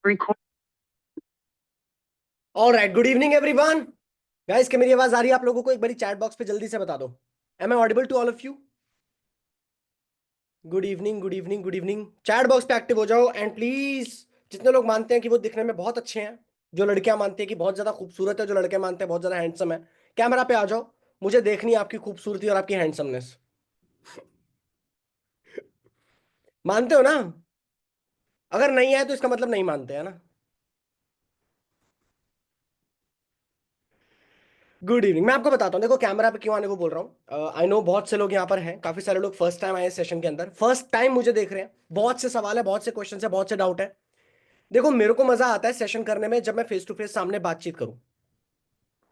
Record. All right, good evening everyone. Guys, क्या मेरी आवाज आ रही है आप लोगों को? एक बारी चैट बॉक्स पे जल्दी से बता दो। Am I audible to all of you? Good evening, good evening, good evening. Chat box पे एक्टिव हो जाओ एंड प्लीज, जितने लोग मानते हैं कि वो दिखने में बहुत अच्छे हैं, जो लड़कियां मानती हैं कि बहुत ज्यादा खूबसूरत है, जो लड़के मानते हैं बहुत ज्यादा हैंडसम है, कैमरा पे आ जाओ। मुझे देखनी है आपकी खूबसूरती और आपकी हैंडसमनेस। मानते हो ना? अगर नहीं है तो इसका मतलब नहीं मानते, है ना? Good evening. मैं आपको बताता हूँ, देखो कैमरा पे क्यों आने को बोल रहा हूँ। आई नो बहुत से लोग यहाँ पर हैं, काफी सारे लोग फर्स्ट टाइम आए सेशन के अंदर, फर्स्ट टाइम मुझे देख रहे हैं। बहुत से सवाल है, बहुत से क्वेश्चन है, बहुत से डाउट है। देखो, मेरे को मजा आता है सेशन करने में जब मैं फेस टू फेस सामने बातचीत करूं।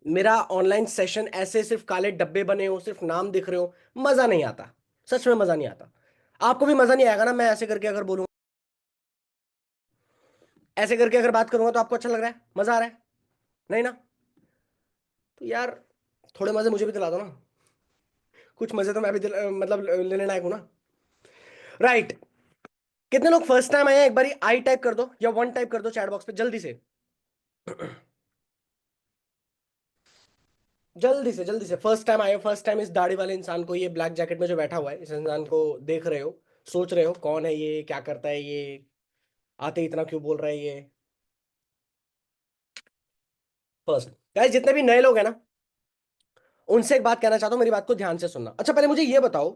मेरा ऑनलाइन सेशन ऐसे सिर्फ काले डब्बे बने हो, सिर्फ नाम दिख रहे हो, मजा नहीं आता। सच में मजा नहीं आता। आपको भी मजा नहीं आएगा ना? मैं ऐसे करके अगर बोलूंगा, ऐसे करके अगर बात करूंगा तो आपको अच्छा लग रहा है, मजा आ रहा है? नहीं ना? तो यार, थोड़े मजे मुझे भी दिला दो ना। कुछ मजे तो मैं भी मतलब लेने लायक हूं ना। राइट। कितने लोग फर्स्ट टाइम आए हैं? एक बारी आई टाइप कर दो या वन टाइप कर दो चैट बॉक्स पे जल्दी से। जल्दी से फर्स्ट टाइम आए हो, फर्स्ट टाइम इस दाढ़ी वाले इंसान को, ये ब्लैक जैकेट में जो बैठा हुआ है, इस इंसान को देख रहे हो, सोच रहे हो कौन है ये, क्या करता है ये, आते ही इतना क्यों बोल रहा है ये। फर्स्ट गाइस, जितने भी नए लोग हैं ना, उनसे एक बात कहना चाहता हूँ, मेरी बात को ध्यान से सुनना। अच्छा, पहले मुझे ये बताओ,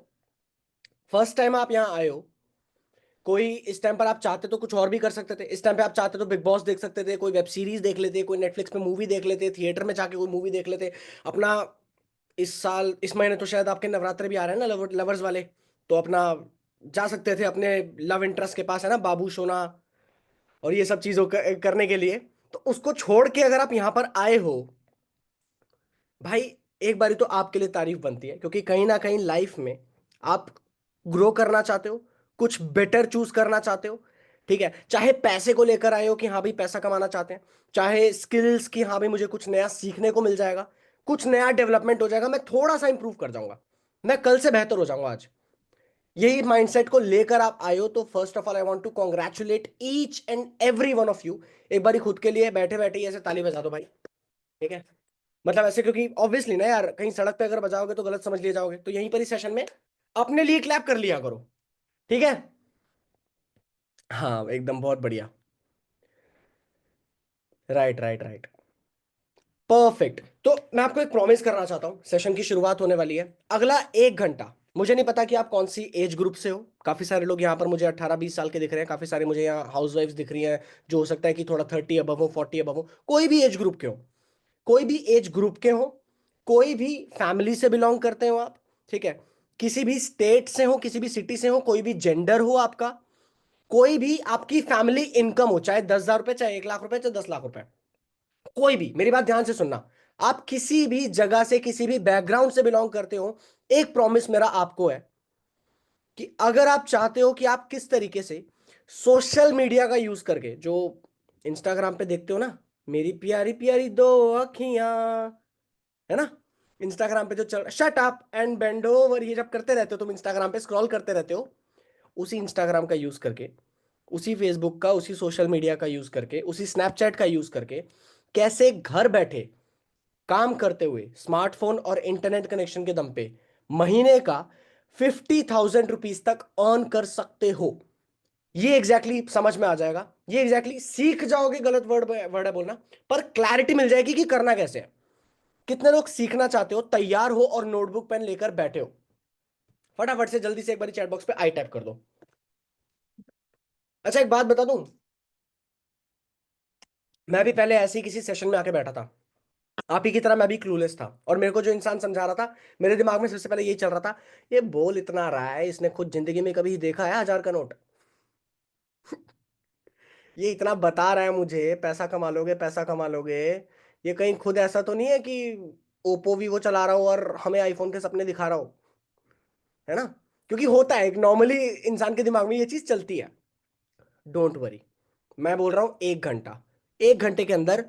फर्स्ट टाइम आप यहाँ आए हो, कोई इस टाइम पर आप चाहते तो कुछ और भी कर सकते थे। इस टाइम पे आप चाहते तो बिग बॉस देख सकते थे, कोई वेब सीरीज देख लेते, कोई नेटफ्लिक्स पे मूवी देख लेते, थिएटर में जाके कोई मूवी देख लेते अपना। इस साल इस महीने तो शायद आपके नवरात्रे भी आ रहे हैं ना, लवर्स वाले। तो अपना जा सकते थे अपने लव इंटरेस्ट के पास, है ना, बाबू सोना, और ये सब चीजों करने के लिए। तो उसको छोड़ के अगर आप यहाँ पर आए हो, भाई, एक बारी तो आपके लिए तारीफ बनती है, क्योंकि कहीं ना कहीं लाइफ में आप ग्रो करना चाहते हो, कुछ बेटर चूज करना चाहते हो। ठीक है, चाहे पैसे को लेकर आए हो कि हाँ भाई पैसा कमाना चाहते हैं, चाहे स्किल्स की, हाँ भाई मुझे कुछ नया सीखने को मिल जाएगा, कुछ नया डेवलपमेंट हो जाएगा, मैं थोड़ा सा इंप्रूव कर जाऊंगा, मैं कल से बेहतर हो जाऊंगा आज, यही माइंडसेट को लेकर आप आए हो। तो first of all I want to congratulate each and every one of you. एक बारी खुद के लिए बैठे बैठे ही ऐसे ताली बजा दो भाई। ठीक है, मतलब ऐसे, क्योंकि ऑब्वियसली ना यार, कहीं सड़क पे अगर बजाओगे तो गलत समझ लिए जाओगे, तो यहीं पर ही सेशन में अपने लिए क्लैप कर लिया करो। ठीक है? हाँ एकदम, बहुत बढ़िया। Right, right, right. परफेक्ट। तो मैं आपको एक प्रॉमिस करना चाहता हूँ, सेशन की शुरुआत होने वाली है, अगला 1 घंटा। मुझे नहीं पता कि आप कौन सी एज ग्रुप से हो। काफी सारे लोग यहाँ पर मुझे 18-20 साल के दिख रहे हैं, काफी सारे मुझे यहाँ हाउस वाइफ्स दिख रही हैं, जो हो सकता है कि थोड़ा 30 अबव हो, 40 अबव हो, कोई भी एज ग्रुप के हो, कोई भी एज ग्रुप के हो, कोई भी फैमिली से बिलोंग करते हो आप। ठीक है, किसी भी स्टेट से हो, किसी भी सिटी से हो, कोई भी जेंडर हो आपका, कोई भी आपकी फैमिली इनकम हो, चाहे 10,000 रुपए, चाहे 1 लाख रुपए, चाहे 10 लाख रुपए, कोई भी, मेरी बात ध्यान से सुनना। आप किसी भी जगह से, किसी भी बैकग्राउंड से बिलोंग करते हो, एक प्रॉमिस मेरा आपको है कि अगर आप चाहते हो कि आप किस तरीके से सोशल मीडिया का यूज करके, जो इंस्टाग्राम पे देखते हो ना, मेरी प्यारी प्यारी दो अखियां, है ना, इंस्टाग्राम पे जो चल, shut up and bend over, ये जब करते रहते हो तुम, इंस्टाग्राम पे स्क्रॉल करते रहते हो, उसी इंस्टाग्राम का यूज करके, उसी फेसबुक का, उसी सोशल मीडिया का यूज करके, उसी स्नैपचैट का यूज करके, कैसे घर बैठे काम करते हुए स्मार्टफोन और इंटरनेट कनेक्शन के दम पे महीने का 50,000 रुपीज तक अर्न कर सकते हो। ये एग्जैक्टली समझ में आ जाएगा, ये एग्जैक्टली सीख जाओगे, गलत वर्ड वर्ड है बोलना, पर क्लैरिटी मिल जाएगी कि करना कैसे है। कितने लोग सीखना चाहते हो, तैयार हो और नोटबुक पेन लेकर बैठे हो? फटाफट से जल्दी से एक बार चैट बॉक्स पे आई टाइप कर दो। अच्छा, एक बात बता दूं, मैं भी पहले ऐसे ही किसी सेशन में आके बैठा था, आप ही की तरह मैं भी क्लूलेस था, और मेरे को जो इंसान समझा रहा था, मेरे दिमाग में सबसे पहले यही चल रहा था, ये बोल इतना रहा है, इसने खुद जिंदगी में कभी देखा है 1,000 का नोट? ये इतना बता रहा है मुझे पैसा कमा लोगे, पैसा कमा लोगे, ये कहीं खुद ऐसा तो नहीं है कि ओप्पो वीवो चला रहा हो और हमें आईफोन के सपने दिखा रहा हो, है ना? क्योंकि होता है, एक नॉर्मली इंसान के दिमाग में ये चीज चलती है। डोंट वरी, मैं बोल रहा हूं 1 घंटा, 1 घंटे के अंदर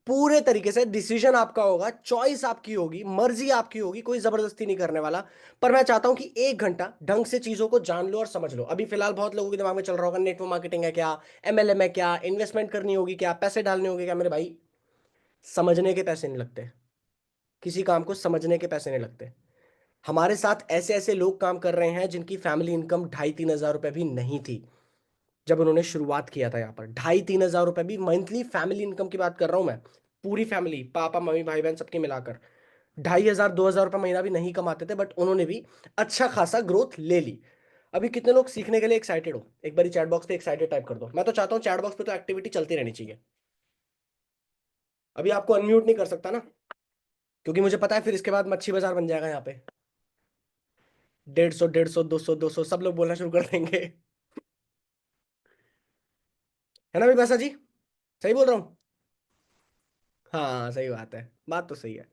पूरे तरीके से डिसीजन आपका होगा, चॉइस आपकी होगी, मर्जी आपकी होगी, कोई जबरदस्ती नहीं करने वाला। पर मैं चाहता हूं कि 1 घंटा ढंग से चीजों को जान लो और समझ लो। अभी फिलहाल बहुत लोगों के दिमाग में चल रहा होगा नेटवर्क मार्केटिंग है क्या, एमएलएम है क्या, इन्वेस्टमेंट करनी होगी क्या, पैसे डालने होंगे क्या। मेरे भाई, समझने के पैसे नहीं लगते, किसी काम को समझने के पैसे नहीं लगते। हमारे साथ ऐसे ऐसे लोग काम कर रहे हैं जिनकी फैमिली इनकम 2,500-3,000 रुपए भी नहीं थी जब उन्होंने शुरुआत किया था। यहाँ पर 2,500-3,000 रुपए भी मंथली फैमिली इनकम की बात कर रहा हूं मैं। पूरी फैमिली, पापा मम्मी भाई बहन सबके मिलाकर 2,500-2,000 रुपए महीना भी नहीं कमाते थे, बट उन्होंने भी अच्छा खासा ग्रोथ ले ली। अभी कितने लोग सीखने के लिए एक्साइटेड हो? एक बार चैट बॉक्स पे एक्साइटेड टाइप कर दो। मैं तो चाहता हूँ चैट बॉक्स पे तो एक्टिविटी चलती रहनी चाहिए। अभी आपको अनम्यूट नहीं कर सकता ना, क्योंकि मुझे पता है फिर इसके बाद मच्छी बाजार बन जाएगा यहाँ पे। 150, 150, 200, 200 सब लोग बोलना शुरू कर देंगे। है ना भाई पैसा जी? सही बोल रहा हूँ? हाँ सही बात है, बात तो सही है।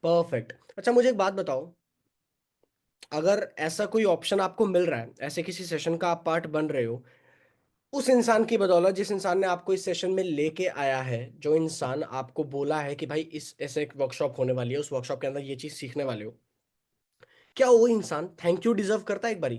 परफेक्ट। अच्छा मुझे एक बात बताओ, अगर ऐसा कोई ऑप्शन आपको मिल रहा है, ऐसे किसी सेशन का आप पार्ट बन रहे हो, उस इंसान की बदौलत जिस इंसान ने आपको इस सेशन में लेके आया है, जो इंसान आपको बोला है कि भाई इस ऐसे एक वर्कशॉप होने वाली है, उस वर्कशॉप के अंदर ये चीज सीखने वाले हो, क्या वो इंसान थैंक यू डिजर्व करता है एक बारी?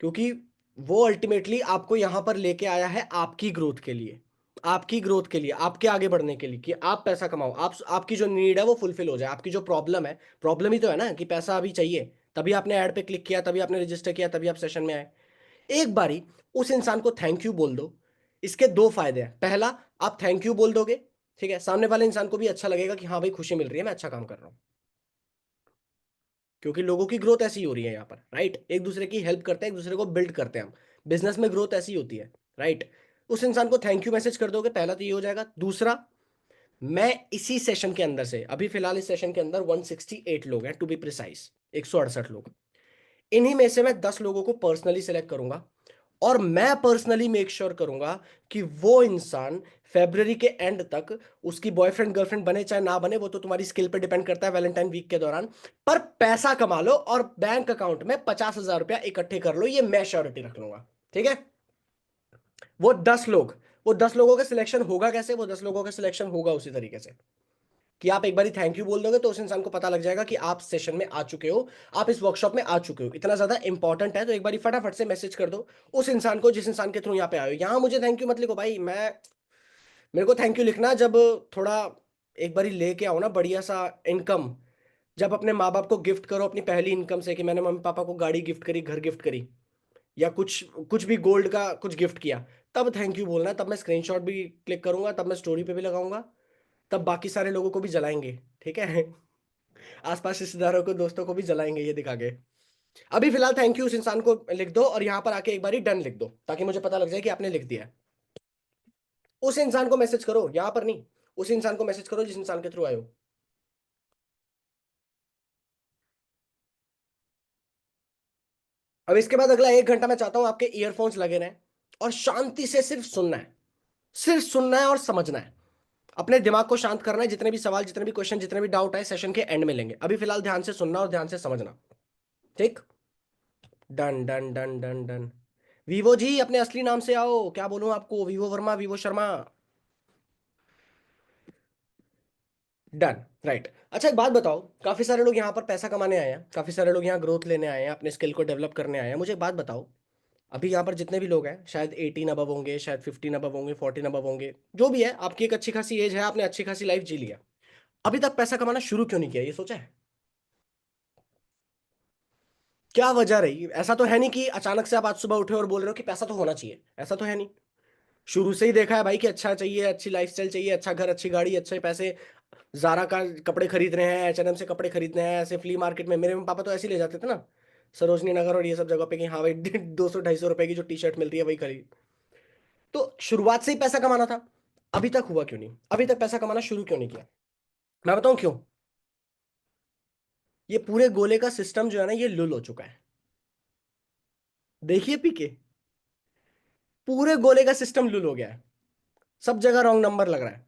क्योंकि वो अल्टीमेटली आपको यहां पर लेके आया है आपकी ग्रोथ के लिए, आपकी ग्रोथ के लिए, आपके आगे बढ़ने के लिए, कि आप पैसा कमाओ, आप आपकी जो नीड है वो फुलफिल हो जाए, आपकी जो प्रॉब्लम है, प्रॉब्लम ही तो है ना कि पैसा अभी चाहिए, तभी आपने ऐड पे क्लिक किया, तभी आपने रजिस्टर किया, तभी आप सेशन में आए। एक बारी उस इंसान को थैंक यू बोल दो। इसके दो फायदे हैं। पहला, आप थैंक यू बोल दोगे, ठीक है, सामने वाले इंसान को भी अच्छा लगेगा कि हाँ भाई खुशी मिल रही है, मैं अच्छा काम कर रहा हूं। क्योंकि लोगों की ग्रोथ ऐसी हो रही है यहाँ पर, राइट, एक दूसरे की हेल्प करते हैं, एक दूसरे को बिल्ड करते हैं हम। बिजनेस में ग्रोथ ऐसी होती है, राइट। उस इंसान को थैंक यू मैसेज कर दोगे, पहला तो ये हो जाएगा। दूसरा, मैं इसी सेशन के अंदर से, अभी फिलहाल इस सेशन के अंदर 168 लोग हैं टू बी प्रिसाइज, 168 लोग, इन्हीं में से मैं 10 लोगों को पर्सनली सेलेक्ट करूंगा, और मैं पर्सनली मेक श्योर करूंगा कि वो इंसान फेब्रवरी के एंड तक, उसकी बॉयफ्रेंड गर्लफ्रेंड बने चाहे ना बने, वो तो तुम्हारी स्किल पे डिपेंड करता है वैलेंटाइन वीक के दौरान, पर पैसा कमा लो और बैंक अकाउंट में 50,000 रुपया इकट्ठे कर लो, ये मैं श्योरिटी रख लूंगा, ठीक है। वो 10 लोग, वो 10 लोगों का सिलेक्शन होगा कैसे? वो 10 लोगों का सिलेक्शन होगा उसी तरीके से कि आप एक बार थैंक यू बोल दोगे तो उस इंसान को पता लग जाएगा कि आप सेशन में आ चुके हो, आप इस वर्कशॉप में आ चुके हो, इतना ज्यादा इंपॉर्टेंट है। तो एक बार फटाफट से मैसेज कर दो उस इंसान को जिस इंसान के थ्रू यहाँ पे आए हो। यहाँ मुझे थैंक यू मत लिखो भाई, मैं, मेरे को थैंक यू लिखना जब थोड़ा एक बारी लेके आओ ना बढ़िया सा इनकम, जब अपने माँ बाप को गिफ्ट करो अपनी पहली इनकम से, कि मैंने मम्मी पापा को गाड़ी गिफ्ट करी, घर गिफ्ट करी, या कुछ कुछ भी गोल्ड का कुछ गिफ्ट किया, तब थैंक यू बोलना है। तब मैं स्क्रीनशॉट भी क्लिक करूंगा, तब मैं स्टोरी पे भी लगाऊंगा, तब बाकी सारे लोगों को भी जलाएंगे, ठीक है। आसपास रिश्तेदारों को, दोस्तों को भी जलाएंगे ये दिखा के। अभी फिलहाल थैंक यू उस इंसान को लिख दो, और यहां पर आके एक बारी डन लिख दो, ताकि मुझे पता लग जाए कि आपने लिख दिया है। उस इंसान को मैसेज करो, यहां पर नहीं, उस इंसान को मैसेज करो जिस इंसान के थ्रू आए हो। अब इसके बाद अगला 1 घंटा मैं चाहता हूं आपके ईयरफोन्स लगे रहें, और शांति से सिर्फ सुनना है, सिर्फ सुनना है और समझना है। अपने दिमाग को शांत करना है, जितने भी सवाल, जितने भी क्वेश्चन, जितने भी डाउट आए सेशन के एंड में लेंगे। अभी फिलहाल ध्यान से सुनना और ध्यान से समझना, ठीक। Done done done done done. Vivo ji अपने असली नाम से आओ, क्या बोलूं आपको, Vivo Verma, Vivo Sharma. Done, right. अच्छा एक बात बताओ, काफी सारे लोग यहाँ पर पैसा कमाने आए हैं, काफी सारे लोग यहाँ ग्रोथ लेने आए हैं, अपने स्किल को डेवलप करने आए हैं। मुझे एक बात बताओ, अभी यहाँ पर जितने भी लोग हैं, शायद 18 अबव होंगे, शायद 15 अबव होंगे, 14 अबव होंगे, जो भी है, आपकी एक अच्छी खासी एज है, आपने अच्छी खासी लाइफ जी लिया, अभी तक पैसा कमाना शुरू क्यों नहीं किया, ये सोचा है? क्या वजह रही? ऐसा तो है नहीं कि अचानक से आप आज सुबह उठे और बोल रहे हो कि पैसा तो होना चाहिए, ऐसा तो है नहीं। शुरू से ही देखा है भाई कि अच्छा चाहिए, अच्छी लाइफस्टाइल चाहिए, अच्छा घर, अच्छी गाड़ी, अच्छे पैसे, जारा का कपड़े खरीद रहे हैं, H&M से कपड़े खरीदने हैं, ऐसे फ्ली मार्केट में। मेरे पापा तो ऐसे ही ले जाते थे ना, सरोजनी नगर और ये सब जगह पे, कि हाँ भाई 200-250 रुपए की जो टी शर्ट मिलती है वही खरीद। तो शुरुआत से ही पैसा कमाना था, अभी तक हुआ क्यों नहीं? अभी तक पैसा कमाना शुरू क्यों नहीं किया? मैं बताऊं क्यों। ये पूरे गोले का सिस्टम जो है ना, ये लुल हो चुका है। देखिए पीके, पूरे गोले का सिस्टम लुल हो गया है, सब जगह रॉन्ग नंबर लग रहा है।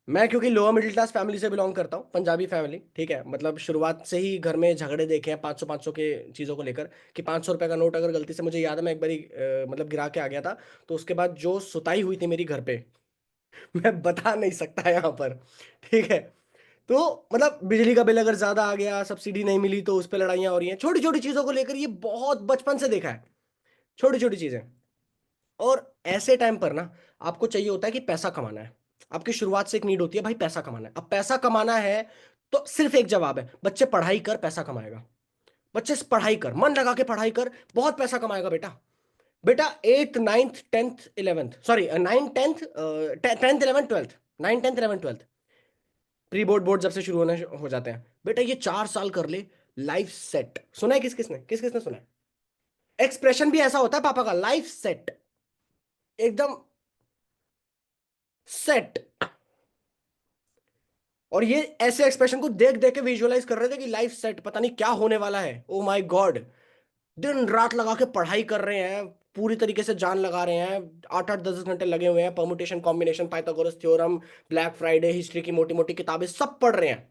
मैं क्योंकि लोअर मिडिल क्लास फैमिली से बिलोंग करता हूँ, पंजाबी फैमिली, ठीक है, मतलब शुरुआत से ही घर में झगड़े देखे हैं 500-500 के चीज़ों को लेकर, कि 500 रुपए का नोट अगर गलती से, मुझे याद है मैं एक बारी मतलब गिरा के आ गया था, तो उसके बाद जो सुताई हुई थी मेरी घर पे, मैं बता नहीं सकता यहाँ पर। ठीक है। तो मतलब बिजली का बिल अगर ज्यादा आ गया, सब्सिडी नहीं मिली, तो उस पर लड़ाइयाँ हो रही हैं, छोटी छोटी चीजों को लेकर। ये बहुत बचपन से देखा है, छोटी छोटी चीजें। और ऐसे टाइम पर ना आपको चाहिए होता है कि पैसा कमाना है। आपकी शुरुआत से एक नीड होती है, भाई पैसा कमाना है। अब पैसा कमाना है तो सिर्फ एक जवाब है, बच्चे पढ़ाई कर, पैसा कमाएगा। बच्चे से पढ़ाई कर, मन लगा के पढ़ाई कर, बहुत पैसा कमाएगा बेटा। बेटा 8th 9th 10th 11th, sorry 9th 10th, 10th 11th 12th, 9th 10th 11th 12th, pre board board जब से शुरू होने हो जाते हैं, बेटा ये 4 साल कर ले, लाइफ सेट। सुना है किस किसने सुना है? एक्सप्रेशन भी ऐसा होता है पापा का, लाइफ सेट, एकदम सेट। और ये ऐसे एक्सप्रेशन को देख देख के विजुअलाइज कर रहे थे कि लाइफ सेट, पता नहीं क्या होने वाला है, ओ माय गॉड। दिन रात लगा के पढ़ाई कर रहे हैं, पूरी तरीके से जान लगा रहे हैं, 8 8 10 10 घंटे लगे हुए हैं, permutation combination, Pythagoras theorem, black Friday, history की मोटी मोटी किताबें सब पढ़ रहे हैं।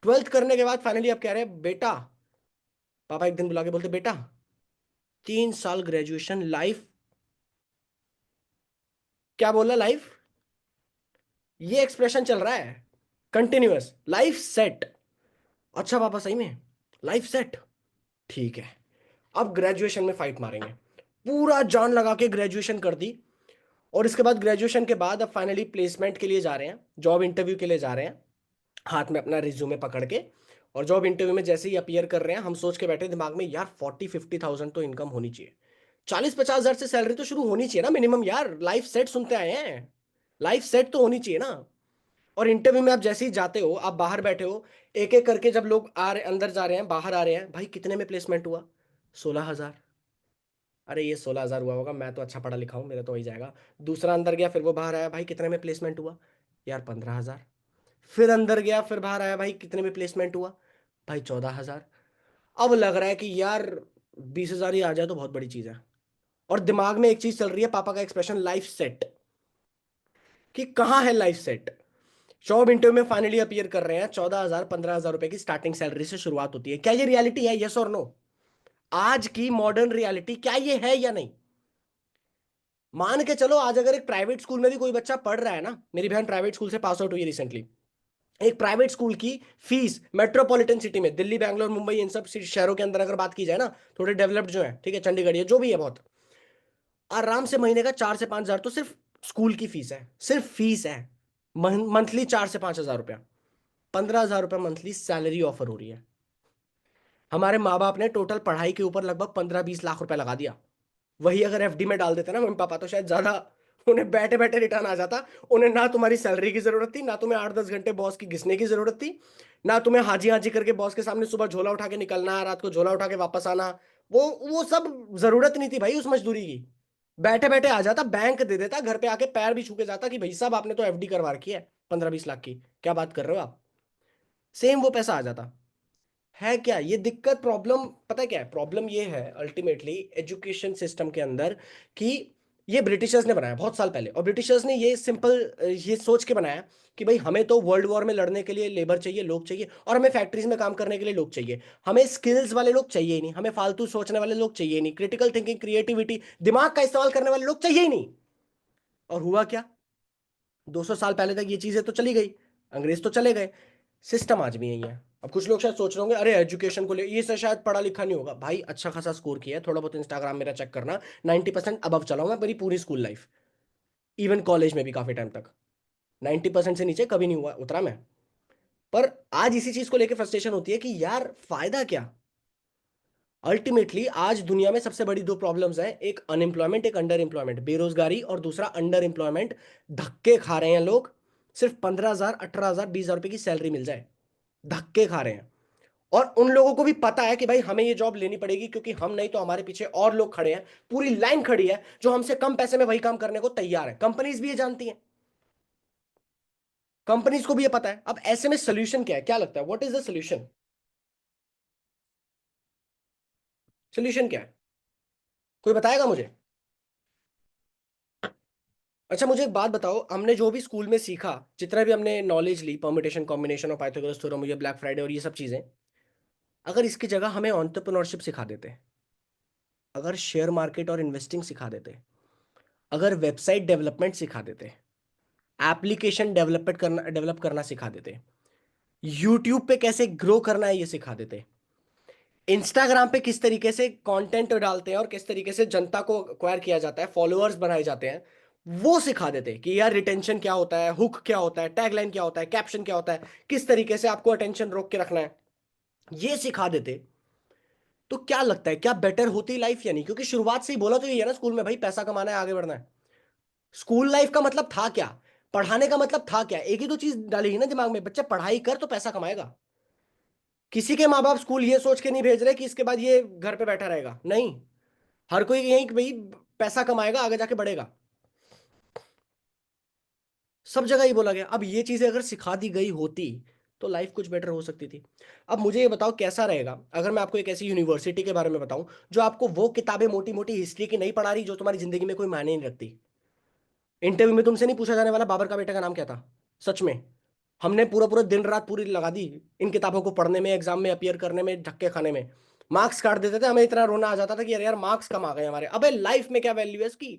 12th करने के बाद फाइनली अब कह रहे हैं बेटा, पापा एक दिन बुला के बोलते, बेटा 3 साल ग्रेजुएशन लाइफ, क्या बोला लाइफ, ये एक्सप्रेशन चल रहा है कंटिन्यूअस, लाइफ सेट। अच्छा पापा सही में लाइफ सेट, ठीक है। अब ग्रेजुएशन में फाइट मारेंगे, पूरा जान लगा के ग्रेजुएशन कर दी। और इसके बाद ग्रेजुएशन के बाद अब फाइनली प्लेसमेंट के लिए जा रहे हैं, जॉब इंटरव्यू के लिए जा रहे हैं, हाथ में अपना रिज्यूमे पकड़ के। और जॉब इंटरव्यू में जैसे ही अपीयर कर रहे हैं, हम सोच के बैठे दिमाग में, यार 40 50 थाउजेंड तो इनकम होनी चाहिए, 40 50 हजार से सैलरी तो शुरू होनी चाहिए ना मिनिमम, यार लाइफ सेट सुनते आए हैं, लाइफ सेट तो होनी चाहिए ना। और इंटरव्यू में आप जैसे ही जाते हो, आप बाहर बैठे हो, एक एक करके जब लोग आ रहे, अंदर जा रहे हैं, बाहर आ रहे हैं, भाई कितने में प्लेसमेंट हुआ? 16 हजार। अरे ये 16 हजार हुआ होगा, मैं तो अच्छा पढ़ा लिखा हूँ, मेरा तो हो ही जाएगा। दूसरा अंदर गया, फिर वो बाहर आया, भाई कितने में प्लेसमेंट हुआ? यार 15 हजार। फिर अंदर गया, फिर बाहर आया, भाई कितने में प्लेसमेंट हुआ? भाई 14 हजार। अब लग रहा है कि यार 20 हजार ही आ जाए तो बहुत बड़ी चीज है। और दिमाग में एक चीज चल रही है, पापा का एक्सप्रेशन, लाइफ सेट, कि कहाँ है लाइफ सेट। जॉब इंटरव्यू में फाइनली अपीयर कर रहे हैं, 14 हजार 15 हजार रुपए की स्टार्टिंग सैलरी से शुरुआत होती है। क्या ये रियलिटी है, यस और नो? आज की मॉडर्न रियलिटी क्या ये है या नहीं? मान के चलो, आज अगर एक प्राइवेट स्कूल में भी कोई बच्चा पढ़ रहा है ना, मेरी बहन प्राइवेट स्कूल से पास आउट हुई रिसेंटली, एक प्राइवेट स्कूल की फीस मेट्रोपॉलिटन सिटी में, दिल्ली बैंगलोर मुंबई इन सब शहरों के अंदर अगर बात की जाए ना, थोड़े डेवलप्ड जो है, ठीक है, चंडीगढ़ ये जो भी है, बहुत आराम से महीने का 4 से 5 हजार तो सिर्फ स्कूल की फीस है, सिर्फ फीस है। मंथली 4 से 5 हजार रुपया, 15 हजार रुपया मंथली सैलरी ऑफर हो रही है। हमारे माँ बाप ने टोटल पढ़ाई के ऊपर लगभग 15 20 लाख रुपया लगा दिया। वही अगर एफडी में डाल देते ना मम्मी पापा, तो शायद ज्यादा उन्हें बैठे बैठे रिटर्न आ जाता। उन्हें ना तुम्हारी सैलरी की जरूरत थी, ना तुम्हें 8 10 घंटे बॉस की घिसने की जरूरत थी, ना तुम्हें हाजी हाजी करके बॉस के सामने सुबह झोला उठा के निकलना, रात को झोला उठा के वापस आना। वो सब जरूरत नहीं थी भाई उस मजदूरी की। बैठे बैठे आ जाता, बैंक दे देता, घर पे आके पैर भी छू के जाता कि भाई साहब आपने तो एफडी करवा रखी है 15 20 लाख की, क्या बात कर रहे हो आप। सेम वो पैसा आ जाता। है क्या ये दिक्कत, प्रॉब्लम पता है क्या है? प्रॉब्लम ये है अल्टीमेटली एजुकेशन सिस्टम के अंदर, कि ये ब्रिटिशर्स ने बनाया बहुत साल पहले। और ब्रिटिशर्स ने ये सिंपल ये सोच के बनाया कि भाई हमें तो वर्ल्ड वॉर में लड़ने के लिए लेबर चाहिए, लोग चाहिए, और हमें फैक्ट्रीज में काम करने के लिए लोग चाहिए। हमें स्किल्स वाले लोग चाहिए ही नहीं, हमें फालतू सोचने वाले लोग चाहिए ही नहीं, क्रिटिकल थिंकिंग, क्रिएटिविटी, दिमाग का इस्तेमाल करने वाले लोग चाहिए ही नहीं। और हुआ क्या? 200 साल पहले तक ये चीजें तो चली गई, अंग्रेज तो चले गए, सिस्टम आज भी यही है। अब कुछ लोग शायद सोच रहे होंगे, अरे एजुकेशन को ले ये से शायद पढ़ा लिखा नहीं होगा। भाई अच्छा खासा स्कोर किया है, थोड़ा बहुत इंस्टाग्राम मेरा चेक करना, 90% अबव चला हूं मैं मेरी पूरी स्कूल लाइफ, इवन कॉलेज में भी काफी टाइम तक 90% से नीचे कभी नहीं हुआ उतरा मैं। पर आज इसी चीज को लेकर फ्रस्ट्रेशन होती है कि यार फायदा क्या। अल्टीमेटली आज दुनिया में सबसे बड़ी दो प्रॉब्लम्स हैं, एक अनएम्प्लॉयमेंट, एक अंडर एम्प्लॉयमेंट, बेरोजगारी, और दूसरा अंडर एम्प्लॉयमेंट। धक्के खा रहे हैं लोग, सिर्फ 15 हजार 18 हजार 20 हजार रुपए की सैलरी मिल जाए, धक्के खा रहे हैं। और उन लोगों को भी पता है कि भाई हमें ये जॉब लेनी पड़ेगी, क्योंकि हम नहीं तो हमारे पीछे और लोग खड़े हैं, पूरी लाइन खड़ी है जो हमसे कम पैसे में वही काम करने को तैयार है। कंपनीज भी ये जानती हैं, कंपनीज को भी ये पता है। अब ऐसे में सोल्यूशन क्या है, क्या लगता है, what is the solution? Solution क्या है, कोई बताएगा मुझे? अच्छा मुझे एक बात बताओ, हमने जो भी स्कूल में सीखा, जितना भी हमने नॉलेज ली, परम्यूटेशन कॉम्बिनेशन और पाइथागोरस थ्योरम, ये ब्लैक फ्राइडे और ये सब चीजें, अगर इसकी जगह हमें एंटरप्रेन्योरशिप सिखा देते, अगर शेयर मार्केट और इन्वेस्टिंग सिखा देते, अगर वेबसाइट डेवलपमेंट सिखा देते, एप्लीकेशन डेवलप करना सिखा देते, यूट्यूब पे कैसे ग्रो करना है ये सिखा देते, इंस्टाग्राम पे किस तरीके से कंटेंट डालते हैं और किस तरीके से जनता को एक्वायर किया जाता है, फॉलोअर्स बनाए जाते हैं, वो सिखा देते कि यार रिटेंशन क्या होता है, हुक क्या होता है, टैगलाइन क्या होता है, कैप्शन क्या होता है, किस तरीके से आपको अटेंशन रोक के रखना है, ये सिखा देते। तो क्या लगता है, क्या बेटर होती लाइफ या नहीं? क्योंकि शुरुआत से ही बोला तो ये है ना स्कूल में, भाई पैसा कमाना है, आगे बढ़ना है। स्कूल लाइफ का मतलब था क्या? पढ़ाने का मतलब था क्या? एक ही तो चीज डाली है ना दिमाग में, बच्चा पढ़ाई कर तो पैसा कमाएगा। किसी के माँ बाप स्कूल ये सोच के नहीं भेज रहे कि इसके बाद ये घर पे बैठा रहेगा, नहीं। हर कोई यही कि भाई पैसा कमाएगा, आगे जाके बढ़ेगा। सब जगह ही बोला गया। अब ये चीजें अगर सिखा दी गई होती तो लाइफ कुछ बेटर हो सकती थी। अब मुझे ये बताओ कैसा रहेगा अगर मैं आपको एक ऐसी यूनिवर्सिटी के बारे में बताऊं जो आपको वो किताबें मोटी मोटी हिस्ट्री की नहीं पढ़ा रही जो तुम्हारी जिंदगी में कोई मायने नहीं रखती। इंटरव्यू में तुमसे नहीं पूछा जाने वाला बाबर का बेटे का नाम क्या था। सच में हमने पूरा पूरा दिन रात पूरी लगा दी इन किताबों को पढ़ने में, एग्जाम में अपियर करने में, धक्के खाने में। मार्क्स काट देते थे, हमें इतना रोना आ जाता था कि यार यार मार्क्स कम आ गए हमारे। अबे लाइफ में क्या वैल्यू है इसकी?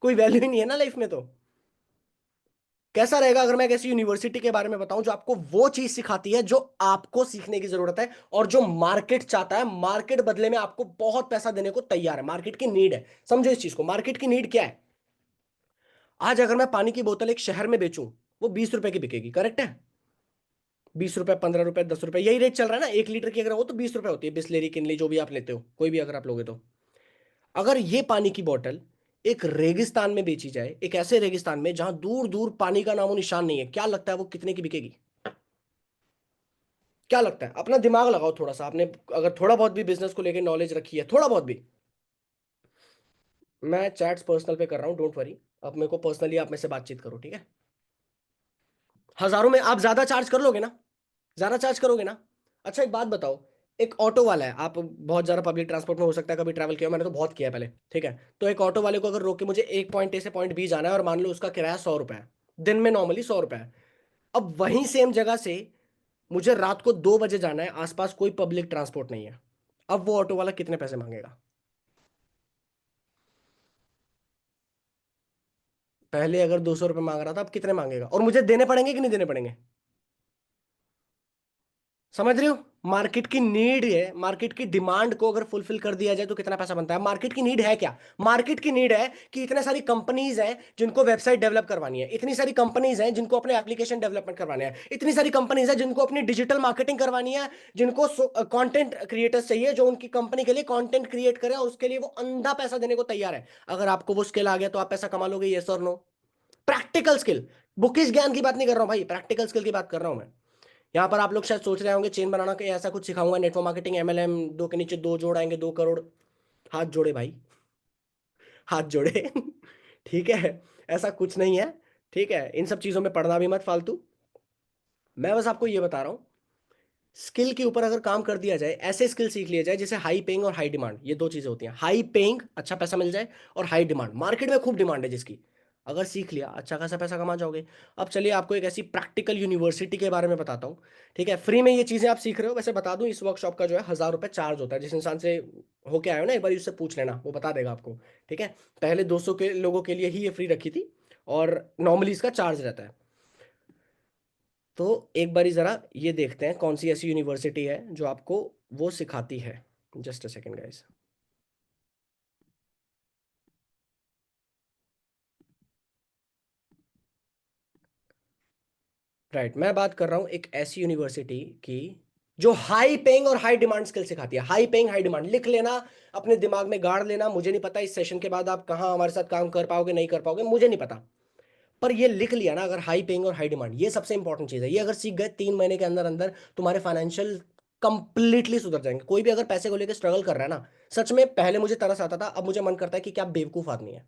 कोई वैल्यू ही नहीं है ना लाइफ में। तो कैसा रहेगा अगर मैं एक ऐसी यूनिवर्सिटी के बारे में बताऊं जो आपको वो चीज सिखाती है जो आपको सीखने की जरूरत है और जो मार्केट चाहता है, मार्केट बदले में आपको बहुत पैसा देने को तैयार है, मार्केट की नीड है। समझो इस चीज को, मार्केट की नीड क्या है? आज अगर मैं पानी की बोतल एक शहर में बेचूं, वो 20 रुपए की बिकेगी, करेक्ट है? 20 रुपए, 15 रुपए, 10 रुपए, यही रेट चल रहा है ना। 1 लीटर की अगर हो तो 20 रुपए होती है, बिस्लेरी किनली जो भी आप लेते हो, कोई भी अगर आप लोगे तो। अगर ये पानी की बोतल एक रेगिस्तान में बेची जाए, एक ऐसे रेगिस्तान में जहां दूर दूर पानी का नामो निशान नहीं है, क्या लगता है वो कितने की बिकेगी? क्या लगता है? अपना दिमाग लगाओ थोड़ा सा, आपने अगर थोड़ा बहुत भी बिजनेस को लेकर नॉलेज रखी है, थोड़ा बहुत भी। मैं चैट्स पर्सनल पे कर रहा हूँ, डोंट वरी। अब मेरे को पर्सनली आप में से बातचीत करो, ठीक है? हजारों में आप ज्यादा चार्ज कर लोगे ना? ज्यादा चार्ज करोगे ना? अच्छा एक बात बताओ, एक ऑटो वाला है, आप बहुत ज्यादा पब्लिक ट्रांसपोर्ट में हो सकता है कभी ट्रैवल किया, मैंने तो बहुत किया है पहले, ठीक है? तो एक ऑटो वाले को अगर रोक के मुझे एक पॉइंट ए से पॉइंट बी जाना है और मान लो उसका किराया 100 रुपए है, दिन में नॉर्मली 100 रुपए है। अब वहीं सेम जगह से मुझे रात को 2 बजे जाना है, आसपास कोई पब्लिक ट्रांसपोर्ट नहीं है, अब वो ऑटो वाला कितने पैसे मांगेगा? पहले अगर 200 रुपये मांग रहा था, अब कितने मांगेगा? और मुझे देने पड़ेंगे कि नहीं देने पड़ेंगे? समझ रहे हो? मार्केट की नीड है, मार्केट की डिमांड को अगर फुलफिल कर दिया जाए तो कितना पैसा बनता है। मार्केट की नीड है क्या? मार्केट की नीड है कि इतने सारी कंपनीज हैं जिनको वेबसाइट डेवलप करवानी है, इतनी सारी कंपनीज हैं जिनको अपने एप्लीकेशन डेवलपमेंट करवाने हैं, इतनी सारी कंपनीज हैं जिनको अपनी डिजिटल मार्केटिंग करवानी है, जिनको कंटेंट क्रिएटर्स चाहिए जो उनकी कंपनी के लिए कंटेंट क्रिएट करें, और उसके लिए वो अंधा पैसा देने को तैयार है। अगर आपको वो स्किल आ गया तो आप पैसा कमा लोगे, यस और नो? प्रैक्टिकल स्किल, बुकिश ज्ञान की बात नहीं कर रहा हूं भाई, प्रैक्टिकल स्किल की बात कर रहा हूं मैं। यहाँ पर आप लोग शायद सोच रहे होंगे चेन बनाना के ऐसा कुछ सिखाऊंगा, नेटवर्क मार्केटिंग, एमएलएम, दो के नीचे दो जोड़ आएंगे 2 करोड़। हाथ जोड़े भाई, हाथ जोड़े। ठीक है, ऐसा कुछ नहीं है। ठीक है, इन सब चीजों में पढ़ना भी मत फालतू। मैं बस आपको ये बता रहा हूँ, स्किल के ऊपर अगर काम कर दिया जाए, ऐसे स्किल सीख लिया जाए जैसे हाई पेइंग और हाई डिमांड, ये दो चीजें होती हैं। हाई पेइंग अच्छा पैसा मिल जाए, और हाई डिमांड मार्केट में खूब डिमांड है जिसकी, अगर सीख लिया अच्छा खासा पैसा कमा जाओगे। अब चलिए आपको एक ऐसी प्रैक्टिकल यूनिवर्सिटी के बारे में बताता हूँ। ठीक है, फ्री में ये चीजें आप सीख रहे हो। वैसे बता दूं, इस वर्कशॉप का जो है 1000 रुपये चार्ज होता है। जिस इंसान से होके आए हो ना, एक बार उससे पूछ लेना, वो बता देगा आपको। ठीक है, पहले 200 के लोगों के लिए ही ये फ्री रखी थी, और नॉर्मली इसका चार्ज रहता है। तो एक बारी जरा ये देखते हैं कौन सी ऐसी यूनिवर्सिटी है जो आपको वो सिखाती है। Just a second guys. Right, मैं बात कर रहा हूं एक ऐसी यूनिवर्सिटी की जो हाई पेइंग और हाई डिमांड स्किल सिखाती है। हाई पेइंग, हाई डिमांड लिख लेना, अपने दिमाग में गाड़ लेना। मुझे नहीं पता इस सेशन के बाद आप कहाँ हमारे साथ काम कर पाओगे नहीं कर पाओगे, मुझे नहीं पता। पर ये लिख लिया ना, अगर हाई पेइंग और हाई डिमांड, ये सबसे इंपॉर्टेंट चीज है। ये अगर सीख गए 3 महीने के अंदर अंदर, तुम्हारे फाइनेंशियल कंप्लीटली सुधर जाएंगे। कोई भी अगर पैसे को लेकर स्ट्रगल कर रहा है ना, सच में पहले मुझे तरस आता था, अब मुझे मन करता है कि क्या बेवकूफ आदमी है,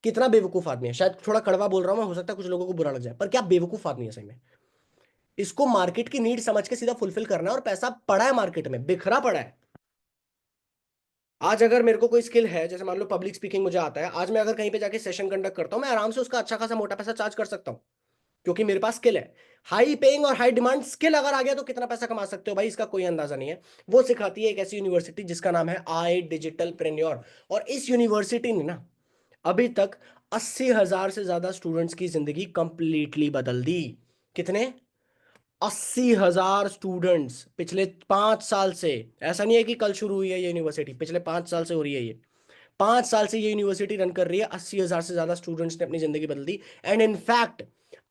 कितना बेवकूफ आदमी है। शायद थोड़ा कड़वा बोल रहा हूं मैं, हो सकता है कुछ लोगों को बुरा लग जाए, पर क्या बेवकूफ आदमी है सही में। इसको मार्केट की नीड समझ के सीधा फुलफिल करना है, और पैसा पड़ा है मार्केट में, बिखरा पड़ा है। आज अगर मेरे को कोई स्किल है, जैसे मान लो पब्लिक स्पीकिंग मुझे आता है, आज मैं अगर कहीं पे जाके सेशन कंडक्ट करता हूं, मैं आराम से उसका अच्छा खासा मोटा पैसा चार्ज कर सकता हूं, क्योंकि मेरे पास स्किल है। हाई पेइंग और हाई डिमांड स्किल अगर आ गया तो कितना पैसा कमा सकते हो भाई, इसका कोई अंदाजा नहीं है। वो सिखाती है एक ऐसी यूनिवर्सिटी जिसका नाम है आई डिजिटल प्रेन्योर। और इस यूनिवर्सिटी ने ना अभी तक 80,000 से ज्यादा स्टूडेंट्स की जिंदगी कंप्लीटली बदल दी। कितने? 80,000 स्टूडेंट्स पिछले 5 साल से। ऐसा नहीं है कि कल शुरू हुई है ये यूनिवर्सिटी, पिछले 5 साल से हो रही है ये। 5 साल से ये यूनिवर्सिटी रन कर रही है, 80,000 से ज्यादा स्टूडेंट्स ने अपनी जिंदगी बदल दी। एंड इनफैक्ट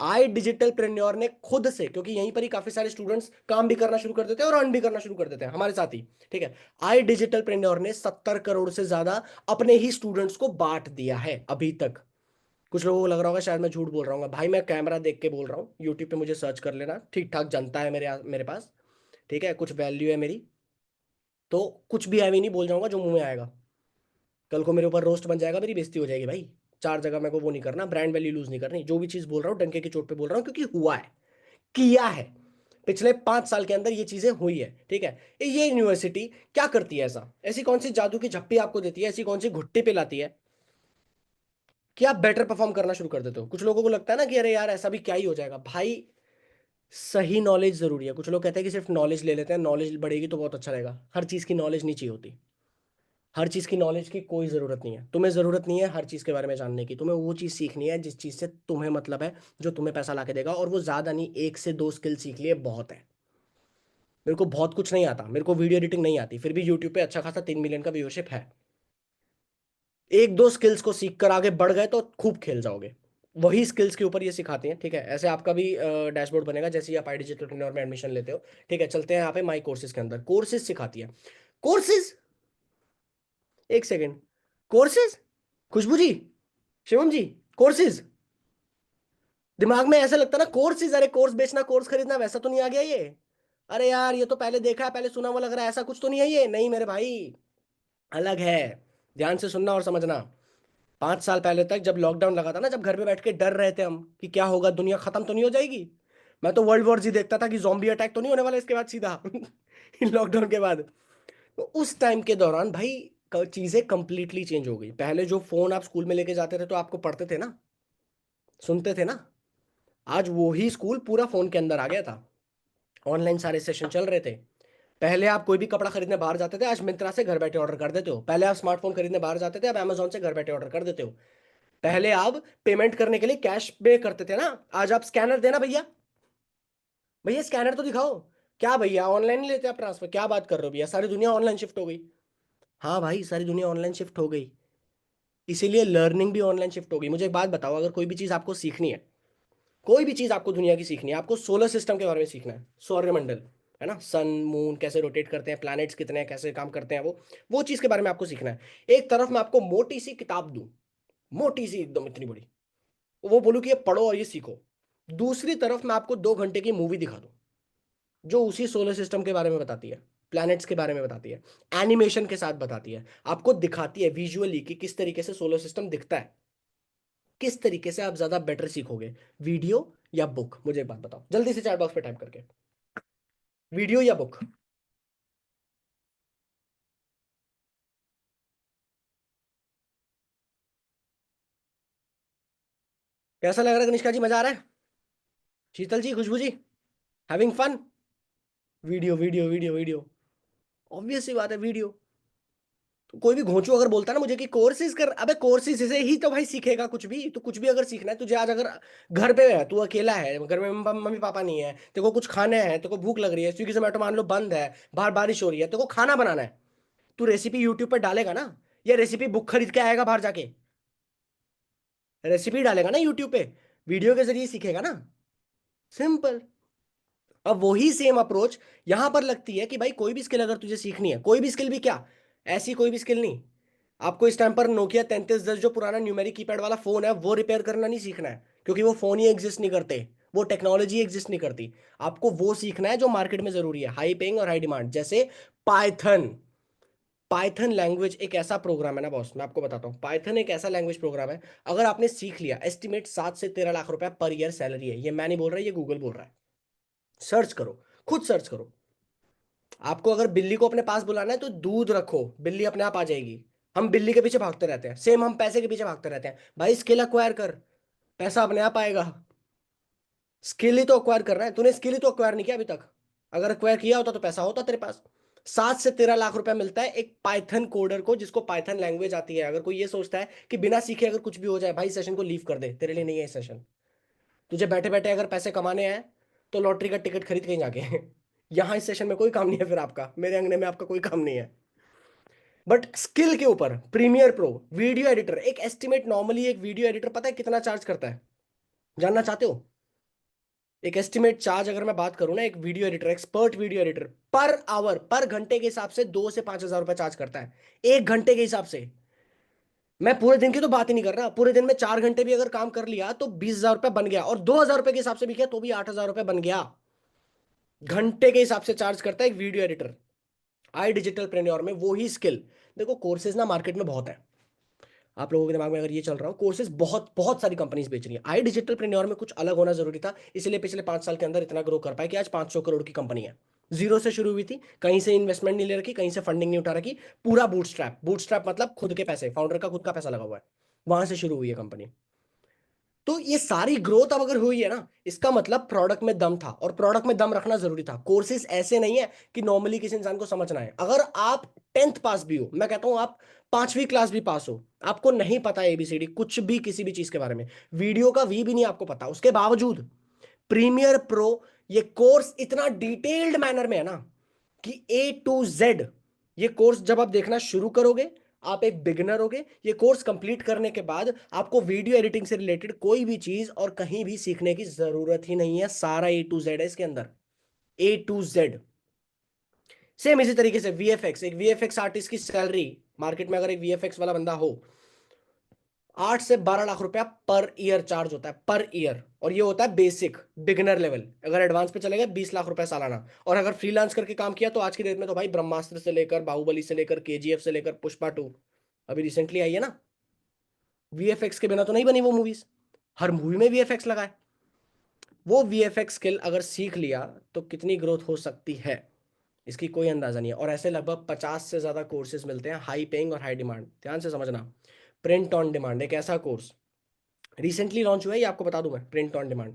आई डिजिटल प्रेन्योर ने खुद से, क्योंकि यहीं पर ही काफी सारे स्टूडेंट्स काम भी करना शुरू कर देते हैं और अर्न भी करना शुरू कर देते हैं हमारे साथ ही, ठीक है। आई डिजिटल प्रेन्योर ने 70 करोड़ से ज्यादा अपने ही स्टूडेंट्स को बांट दिया है अभी तक। कुछ लोगों को लग रहा होगा शायद मैं झूठ बोल रहा हूँ, भाई मैं कैमरा देख के बोल रहा हूँ, यूट्यूब पे मुझे सर्च कर लेना, ठीक ठाक जनता है मेरे मेरे पास, ठीक है, कुछ वैल्यू है मेरी। तो कुछ भी है भी नहीं बोल जाऊंगा जो मुंह में आएगा। कल को मेरे ऊपर रोस्ट बन जाएगा, मेरी बेइज्जती हो जाएगी भाई। चार जगह मेरे को वो नहीं करना, ब्रांड वैल्यू लूज नहीं करनी। जो भी चीज बोल रहा हूँ डंके की चोट पे बोल रहा हूँ, क्योंकि हुआ है, किया है। पिछले 5 साल के अंदर ये चीजें हुई है, ठीक है। ये यूनिवर्सिटी क्या करती है ऐसा? ऐसी कौन सी जादू की झप्पी आपको देती है, ऐसी कौन सी घुट्टी पे लाती है कि आप बेटर परफॉर्म करना शुरू कर देते हो? कुछ लोगों को लगता है ना कि अरे यार ऐसा भी क्या ही हो जाएगा भाई। सही नॉलेज जरूरी है। कुछ लोग कहते हैं कि सिर्फ नॉलेज ले लेते हैं, नॉलेज बढ़ेगी तो बहुत अच्छा रहेगा। हर चीज की नॉलेज नहीं चाहिए होती। हर चीज की नॉलेज की कोई जरूरत नहीं है। तुम्हें जरूरत नहीं है हर चीज के बारे में जानने की, तुम्हें वो चीज सीखनी है जिस चीज से तुम्हें मतलब है, जो तुम्हें पैसा ला के देगा। और वो ज्यादा नहीं, 1 से 2 स्किल सीख लिए बहुत है। मेरे को बहुत कुछ नहीं आता, मेरे को वीडियो एडिटिंग नहीं आती, फिर भी यूट्यूब पे अच्छा खासा 3 मिलियन का व्यूअरशिप है। 1 2 स्किल्स को सीख कर आगे बढ़ गए तो खूब खेल जाओगे। वही स्किल्स के ऊपर ये सिखाती हैं, ठीक है। ऐसे आपका भी डैशबोर्ड बनेगा जैसे ही आप आई डिजिटल ट्रेनर में एडमिशन लेते हो, ठीक है। चलते हैं यहाँ पे माई कोर्सेज के अंदर। कोर्सेज सिखाती है। कोर्सेज, एक सेकेंड, कोर्सेज, खुशबू जी, शिवम जी, कोर्सेज। दिमाग में ऐसा लगता है ना कोर्सेज, अरे कोर्स बेचना, कोर्स खरीदना, वैसा तो नहीं आ गया ये? अरे यार ये तो पहले देखा है, पहले सुना हुआ लग रहा है, ऐसा कुछ तो नहीं है ये? नहीं मेरे भाई, अलग है। ध्यान से सुनना और समझना। 5 साल पहले तक जब लॉकडाउन लगा था ना, जब घर पे बैठ के डर रहे थे हम कि क्या होगा, दुनिया खत्म तो नहीं हो जाएगी, मैं तो वर्ल्ड वॉर Z देखता था कि जॉम्बी अटैक तो नहीं होने वाला इसके बाद सीधा लॉकडाउन के बाद। तो उस टाइम के दौरान भाई चीजें कंप्लीटली चेंज हो गई। पहले जो फोन आप स्कूल में लेके जाते थे तो आपको पढ़ते थे ना, सुनते थे ना, आज वो ही स्कूल पूरा फोन के अंदर आ गया था। ऑनलाइन सारे सेशन चल रहे थे। पहले आप कोई भी कपड़ा खरीदने बाहर जाते थे, आज मिंत्रा से घर बैठे ऑर्डर कर देते हो। पहले आप स्मार्टफोन खरीदने बाहर जाते थे, अब अमेजोन से घर बैठे ऑर्डर कर देते हो। पहले आप पेमेंट करने के लिए कैश पे करते थे ना, आज आप स्कैनर देना भैया, भैया स्कैनर तो दिखाओ। क्या भैया ऑनलाइन लेते आप ट्रांसफर? क्या बात कर रहे हो भैया, सारी दुनिया ऑनलाइन शिफ्ट हो गई। हाँ भाई सारी दुनिया ऑनलाइन शिफ्ट हो गई, इसीलिए लर्निंग भी ऑनलाइन शिफ्ट हो गई। मुझे एक बात बताओ, अगर कोई भी चीज आपको सीखनी है, कोई भी चीज आपको दुनिया की सीखनी है, आपको सोलर सिस्टम के बारे में सीखना है, सौरमंडल, है ना, सन मून कैसे रोटेट करते हैं, प्लैनेट्स कितने हैं, कैसे काम करते हैं, वो चीज के बारे में आपको सीखना है। एक तरफ मैं आपको मोटी सी किताब दूं, मोटी सी एकदम इतनी बड़ी, वो बोलूँ कि ये पढ़ो और ये सीखो। दूसरी तरफ मैं आपको 2 घंटे की मूवी दिखा दूं जो उसी सोलर सिस्टम के बारे में बताती है, प्लैनेट्स के बारे में बताती है, एनिमेशन के साथ बताती है, आपको दिखाती है विजुअली कि किस तरीके से सोलर सिस्टम दिखता है। किस तरीके से आप ज्यादा बेटर सीखोगे, वीडियो या बुक? मुझे एक बात बताओ जल्दी से चैट बॉक्स पे टाइप करके, वीडियो या बुक? कैसा लग रहा है कनिष्का जी, मजा आ रहा है? Sheetal ji, Khushboo ji, having fun? Video video video video, obvious सी बात है वीडियो। तो कोई भी घोंचू अगर बोलता है ना मुझे कि कोर्सेज कर, अबे कोर्सेज से ही तो भाई सीखेगा कुछ भी। तो कुछ भी अगर सीखना है तुझे, आज अगर घर पे है, तू अकेला है, घर में मम्मी पापा नहीं है, तेरे को कुछ खाना है, तेरे को भूख लग रही है, स्विगी जोमेटो मान लो बंद है, बाहर बारिश हो रही है, तेरे को खाना बनाना है, तू रेसिपी यूट्यूब पे डालेगा ना, या रेसिपी बुक खरीद के आएगा बाहर जाके? रेसिपी डालेगा ना यूट्यूब पे, वीडियो के जरिए सीखेगा ना, सिंपल। अब वही सेम अप्रोच यहां पर लगती है कि भाई कोई भी स्किल अगर तुझे सीखनी है, कोई भी स्किल भी क्या, ऐसी कोई भी स्किल नहीं, आपको इस टाइम पर नोकिया 3310 जो पुराना न्यूमेरिक कीपैड वाला फोन है वो रिपेयर करना नहीं सीखना है, क्योंकि वो फोन ही एग्जिस्ट नहीं करते, वो टेक्नोलॉजी एग्जिस्ट नहीं करती। आपको वो सीखना है जो मार्केट में जरूरी है, हाई पेइंग और हाई डिमांड, जैसे पाइथन। पाइथन लैंग्वेज एक ऐसा प्रोग्राम है ना बॉस, मैं आपको बताता हूँ, पाइथन एक ऐसा लैंग्वेज प्रोग्राम है, अगर आपने सीख लिया, एस्टिमेट 7 से 13 लाख रुपया पर ईयर सैलरी है। ये मैं नहीं बोल रहा, ये गूगल बोल रहा है। सर्च करो, खुद सर्च करो। आपको अगर बिल्ली को अपने पास बुलाना है तो दूध रखो, बिल्ली अपने आप आ जाएगी। हम बिल्ली के पीछे भागते रहते हैं, सेम हम पैसे के पीछे भागते रहते हैं। भाई स्किल अक्वायर कर, पैसा अपने आप आएगा। स्किल ही तो अक्वायर करना है, तूने स्किल ही तो अक्वायर नहीं किया अभी तक। अगर अक्वायर किया होता तो पैसा होता तेरे पास। 7 से 13 लाख रुपया मिलता है एक पाइथन कोडर को, जिसको पाइथन लैंग्वेज आती है। अगर कोई ये सोचता है कि बिना सीखे अगर कुछ भी हो जाए, भाई सेशन को लीव कर दे, तेरे लिए नहीं है सेशन। तुझे बैठे बैठे अगर पैसे कमाने हैं तो लॉटरी का टिकट खरीद कहीं जाके यहाँ इस सेशन में कोई काम नहीं है फिर आपका, मेरे अंगने में आपका कोई काम नहीं है। बट स्किल के ऊपर प्रीमियर प्रो वीडियो एडिटर, एक एस्टिमेट नॉर्मली एक वीडियो एडिटर पता है कितना चार्ज करता है, जानना चाहते हो? एक एस्टिमेट चार्ज अगर मैं बात करूं ना, एक video editor, expert video editor per hour, पर घंटे के हिसाब से 2 से 5 हजार रुपए चार्ज करता है, एक घंटे के हिसाब से। मैं पूरे दिन की तो बात ही नहीं कर रहा, पूरे दिन में 4 घंटे भी अगर काम कर लिया तो 20 हजार रुपए बन गया, और 2 हजार रुपए के हिसाब से भी किया तो भी 8 हजार रुपए बन गया। घंटे के हिसाब से चार्ज करता है एक वीडियो एडिटर। आई डिजिटल प्रेन्योर में वो ही स्किल। देखो कोर्सेज ना मार्केट में बहुत है, आप लोगों के दिमाग में अगर ये चल रहा हो, कोर्सेज बहुत बहुत सारी कंपनीज बेच रही है। आई डिजिटल प्रेन्योर में कुछ अलग होना जरूरी था, इसलिए पिछले 5 साल के अंदर इतना ग्रो कर पाया कि आज 500 करोड़ की कंपनी है। जीरो से शुरू हुई थी, कहीं से इन्वेस्टमेंट नहीं ले रखी, कहीं से फंडिंग नहीं उठा रखी, पूरा बूटस्ट्रैप। बूटस्ट्रैप मतलब खुद के पैसे, फाउंडर का खुद का पैसा लगा हुआ है, वहां से शुरू हुई है कंपनी। तो ये सारी ग्रोथ अब अगर हुई है ना, इसका मतलब प्रोडक्ट में दम था, और प्रोडक्ट में दम रखना जरूरी था। कोर्सेज ऐसे नहीं है कि नॉर्मली किसी इंसान को समझना है। अगर आप 10th पास भी हो, मैं कहता हूं आप 5वीं क्लास भी पास हो, आपको नहीं पता एबीसीडी कुछ भी किसी भी चीज के बारे में, वीडियो का वी भी नहीं आपको पता, उसके बावजूद प्रीमियर प्रो ये कोर्स इतना डिटेल्ड मैनर में है ना कि A to Z, ये कोर्स जब आप देखना शुरू करोगे, आप एक बिगिनर होगे, ये कोर्स कंप्लीट करने के बाद आपको वीडियो एडिटिंग से रिलेटेड कोई भी चीज और कहीं भी सीखने की जरूरत ही नहीं है, सारा A to Z है इसके अंदर। A to Z। सेम इसी तरीके से वीएफएक्स, एक वीएफएक्स आर्टिस्ट की सैलरी मार्केट में अगर एक वीएफएक्स वाला बंदा हो, 8 से 12 लाख रुपया पर ईयर चार्ज होता है, पर ईयर। और ये होता है बेसिक बिगिनर लेवल, अगर एडवांस पे चलेगा 20 लाख रुपया सालाना। और अगर फ्रीलांस करके काम किया तो आज की डेट में तो भाई ब्रह्मास्त्र से लेकर बाहुबली से लेकर केजीएफ से लेकर पुष्पा 2 अभी रिसेंटली आई है ना, वीएफएक्स के बिना तो नहीं बनी वो मूवीज, हर मूवी में वीएफएक्स लगा है। वो वीएफएक्स स्किल अगर सीख लिया तो कितनी ग्रोथ हो सकती है, इसकी कोई अंदाजा नहीं है। और ऐसे लगभग 50 से ज्यादा कोर्सेज मिलते हैं, हाई पेइंग और हाई डिमांड। ध्यान से समझना, प्रिंट ऑन डिमांड एक ऐसा कोर्स रिसेंटली लॉन्च हुआ है, ये आपको बता दूं मैं, प्रिंट ऑन डिमांड।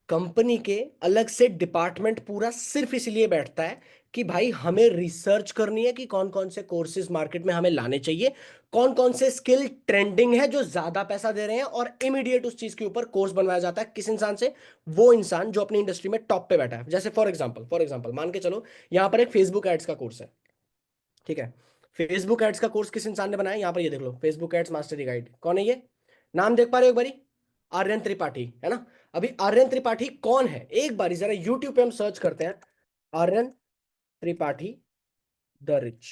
कंपनी के अलग से डिपार्टमेंट पूरा सिर्फ इसलिए बैठता है कि भाई हमें रिसर्च करनी है कि कौन कौन से कोर्सेज मार्केट में हमें लाने चाहिए, कौन कौन से स्किल ट्रेंडिंग है जो ज्यादा पैसा दे रहे हैं, और इमीडिएट उस चीज के ऊपर कोर्स बनवाया जाता है। किस इंसान से? वो इंसान जो अपनी इंडस्ट्री में टॉप पे बैठा है। जैसे फॉर एग्जांपल मान के चलो, यहां पर एक फेसबुक एड्स का कोर्स है, ठीक है? फेसबुक एड्स का कोर्स किस इंसान ने बनाया? यहां पर ये देख लो, फेसबुक एड्स मास्टरी गाइड। कौन है ये? नाम देख पा रहे हो एक बारी? आर्यन त्रिपाठी, है ना? अभी आर्यन त्रिपाठी कौन है, एक बारी जरा यूट्यूब पे हम सर्च करते हैं, आर्यन त्रिपाठी द रिच,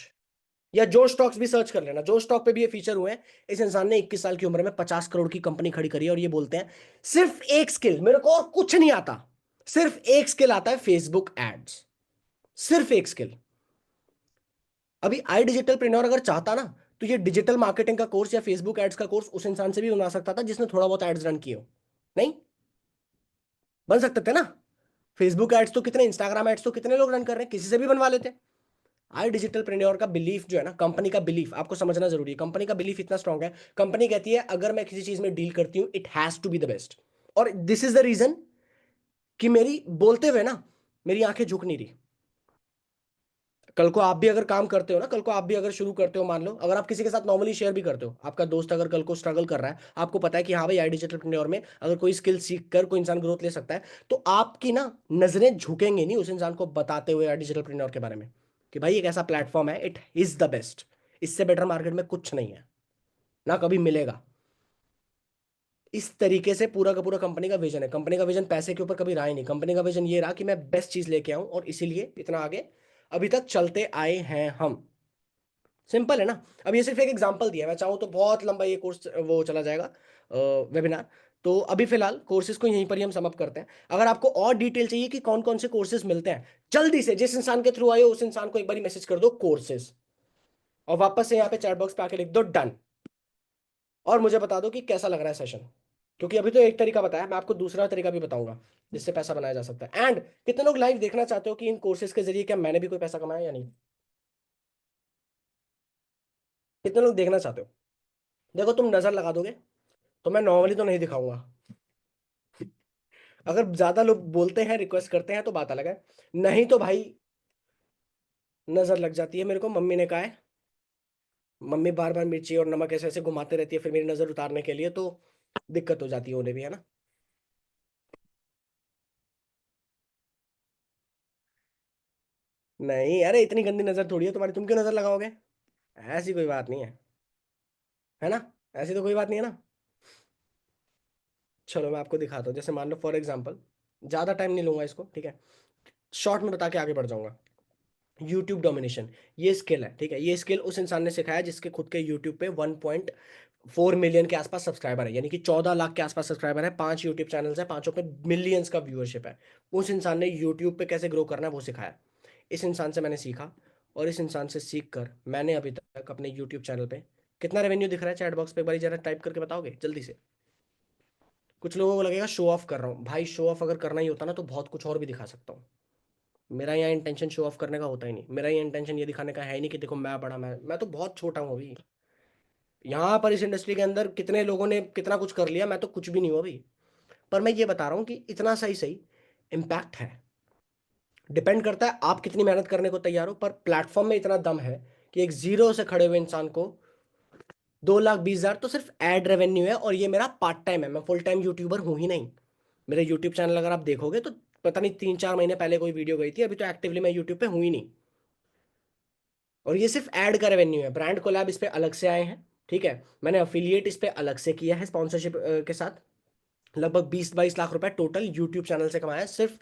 या जो स्टॉक्स भी सर्च कर लेना, जो स्टॉक पे भी ये फीचर हुए हैं। इस इंसान ने 21 साल की उम्र में 50 करोड़ की कंपनी खड़ी करी है, और ये बोलते हैं सिर्फ एक स्किल, मेरे को और कुछ नहीं आता, सिर्फ एक स्किल आता है, फेसबुक एड्स, सिर्फ एक स्किल। अभी आई डिजिटल प्रेन्योर अगर चाहता ना, तो ये डिजिटल मार्केटिंग का कोर्स या फेसबुक एड्स का कोर्स उस इंसान से भी बना सकता था जिसने थोड़ा बहुत एड्स रन किए हो। नहीं बन सकते थे ना? फेसबुक एड्स तो कितने, इंस्टाग्राम एड्स तो कितने लोग रन कर रहे हैं, किसी से भी बनवा लेते। आई डिजिटल प्रेन्योर का बिलीफ जो है ना, कंपनी का बिलीफ आपको समझना जरूरी है। कंपनी का बिलीफ इतना स्ट्रांग है, कंपनी कहती है अगर मैं किसी चीज में डील करती हूं, it has to be the best. और दिस इज द रीजन कि मेरी बोलते हुए ना मेरी आंखें झुक नहीं रही। कल को आप भी अगर काम करते हो ना, कल को आप भी अगर शुरू करते हो, मान लो अगर आप किसी के साथ नॉर्मली शेयर भी करते हो, आपका दोस्त अगर कल को स्ट्रगल कर रहा है, आपको पता है कि हाँ भाई आई डिजिटल प्रेन्योर में अगर कोई स्किल सीख कर कोई इंसान ग्रोथ ले सकता है, तो आपकी ना नजरें झुकेंगे नहीं उस इंसान को बताते हुए आई डिजिटल प्रेन्योर के बारे में, कि भाई एक ऐसा प्लेटफॉर्म है, इट इज द बेस्ट, इससे बेटर मार्केट में कुछ नहीं है, ना कभी मिलेगा। इस तरीके से पूरा का पूरा कंपनी का विजन है। कंपनी का विजन पैसे के ऊपर कभी रहा ही नहीं, कंपनी का विजन ये रहा कि मैं बेस्ट चीज लेके आऊं, और इसीलिए इतना आगे अभी तक चलते आए हैं हम। सिंपल है ना? अब ये सिर्फ एक एग्जांपल दिया है, मैं चाहूँ तो बहुत लंबा ये कोर्स वो चला जाएगा, वेबिनार। तो अभी फिलहाल कोर्सेज को यहीं पर ही हम समअप करते हैं। अगर आपको और डिटेल चाहिए कि कौन कौन से कोर्सेज मिलते हैं, जल्दी से जिस इंसान के थ्रू आए हो उस इंसान को एक बार मैसेज कर दो कोर्सेज, और वापस से यहाँ पे चैट बॉक्स पे आके लिख दो डन, और मुझे बता दो कि कैसा लग रहा है सेशन। क्योंकि अभी तो एक तरीका बताया, मैं आपको दूसरा तरीका भी बताऊंगा जिससे पैसा बनाया जा सकता है। एंड कितने लोग लाइव देखना चाहते हो कि इन कोर्सेज के जरिए क्या मैंने भी कोई पैसा कमाया या नहीं? कितने लोग देखना चाहते हो? देखो तुम नजर लगा दोगे तो मैं नॉर्मली तो नहीं दिखाऊंगा, अगर ज्यादा लोग बोलते हैं रिक्वेस्ट करते हैं तो बात अलग है, नहीं तो भाई नजर लग जाती है मेरे को, मम्मी ने कहा है। मम्मी बार बार मिर्ची और नमक ऐसे ऐसे घुमाते रहती है फिर मेरी नजर उतारने के लिए, तो दिक्कत हो जाती है उन्हें भी, है ना। नहीं अरे इतनी गंदी नजर थोड़ी है तुम्हारी, तुम क्यों नजर लगाओगे। ऐसी कोई बात नहीं है ना। ऐसी तो कोई बात नहीं है ना। चलो मैं आपको दिखाता हूँ, जैसे मान लो फॉर एग्जाम्पल, ज्यादा टाइम नहीं लूंगा इसको, ठीक है। शॉर्ट में बता के आगे बढ़ जाऊंगा। यूट्यूब डोमिनेशन, ये स्किल है, ठीक है। ये स्किल उस इंसान ने सिखाया जिसके खुद के यूट्यूब पे 1.4 मिलियन के आसपास सब्सक्राइबर है, यानी कि 14 लाख के आसपास सब्सक्राइबर है, 5 यूट्यूब चैनल्स है, पांचों पे मिलियंस का व्यूअरशिप है। उस इंसान ने यूट्यूब पे कैसे ग्रो करना है वो सिखाया। इस इंसान से मैंने सीखा, और इस इंसान से सीख कर मैंने अभी तक अपने यूट्यूब चैनल पे कितना रेवेन्यू दिख रहा है, चैट बॉक्स पे एक बार जरा टाइप करके बताओगे जल्दी से। कुछ लोगों को लगेगा शो ऑफ कर रहा हूँ, भाई शो ऑफ अगर करना ही होता ना तो बहुत कुछ और भी दिखा सकता हूँ। मेरा यहाँ इंटेंशन शो ऑफ करने का होता ही नहीं, मेरा ये इंटेंशन ये दिखाने का है ही नहीं कि देखो मैं बड़ा, मैं तो बहुत छोटा हूँ अभी। यहाँ पर इस इंडस्ट्री के अंदर कितने लोगों ने कितना कुछ कर लिया, मैं तो कुछ भी नहीं हूँ अभी। पर मैं ये बता रहा हूँ कि इतना सही सही इम्पैक्ट है। डिपेंड करता है आप कितनी मेहनत करने को तैयार हो, पर प्लेटफॉर्म में इतना दम है कि एक जीरो से खड़े हुए इंसान को 2,20,000 तो सिर्फ एड रेवेन्यू है, और ये मेरा पार्ट टाइम है, मैं फुल टाइम यूट्यूबर हूँ ही नहीं। मेरे यूट्यूब चैनल अगर आप देखोगे तो पता नहीं 3-4 महीने पहले कोई वीडियो गई थी, अभी तो एक्टिवली मैं यूट्यूब पे हूँ ही नहीं। और ये सिर्फ ऐड का रेवेन्यू है, ब्रांड कोलैब इस पे अलग से आए हैं, ठीक है। मैंने अफिलिएट इस पे अलग से किया है स्पॉन्सरशिप के साथ। लगभग 20-22 लाख रुपए टोटल यूट्यूब चैनल से कमाया है, सिर्फ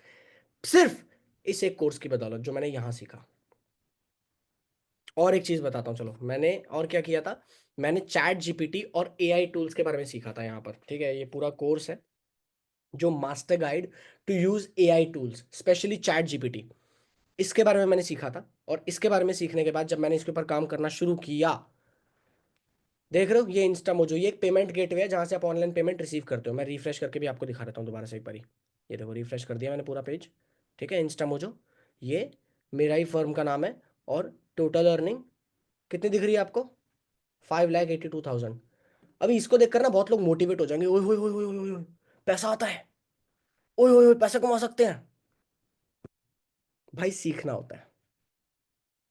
सिर्फ इस एक कोर्स की बदौलत जो मैंने यहाँ सीखा। और एक चीज बताता हूँ, चलो मैंने और क्या किया था। मैंने चैट जीपीटी और एआई टूल्स के बारे में सीखा था यहाँ पर, ठीक है। ये पूरा कोर्स है जो master guide to use AI tools, specially ChatGPT, इसके बारे में मैंने सीखा था। और इसके बारे में सीखने के बाद जब मैंने इसके ऊपर काम करना शुरू किया, देख रहे हो ये इंस्टा मोजो, ये एक पेमेंट गेटवे है जहां से आप ऑनलाइन पेमेंट रिसीव करते हो। मैं रिफ्रेश करके भी आपको दिखा देता हूँ दोबारा से एक बारी। ये देखो रिफ्रेश कर दिया मैंने पूरा पेज, ठीक है। इंस्टा मोजो, ये मेरा ही फर्म का नाम है। और टोटल अर्निंग कितनी दिख रही है आपको, 5,82,000। अभी इसको देखकर ना बहुत लोग मोटिवेट हो जाएंगे, ओए ओए ओए ओए ओए ओए, पैसा आता है, ओए ओए ओए पैसे कमा सकते हैं। भाई सीखना होता है,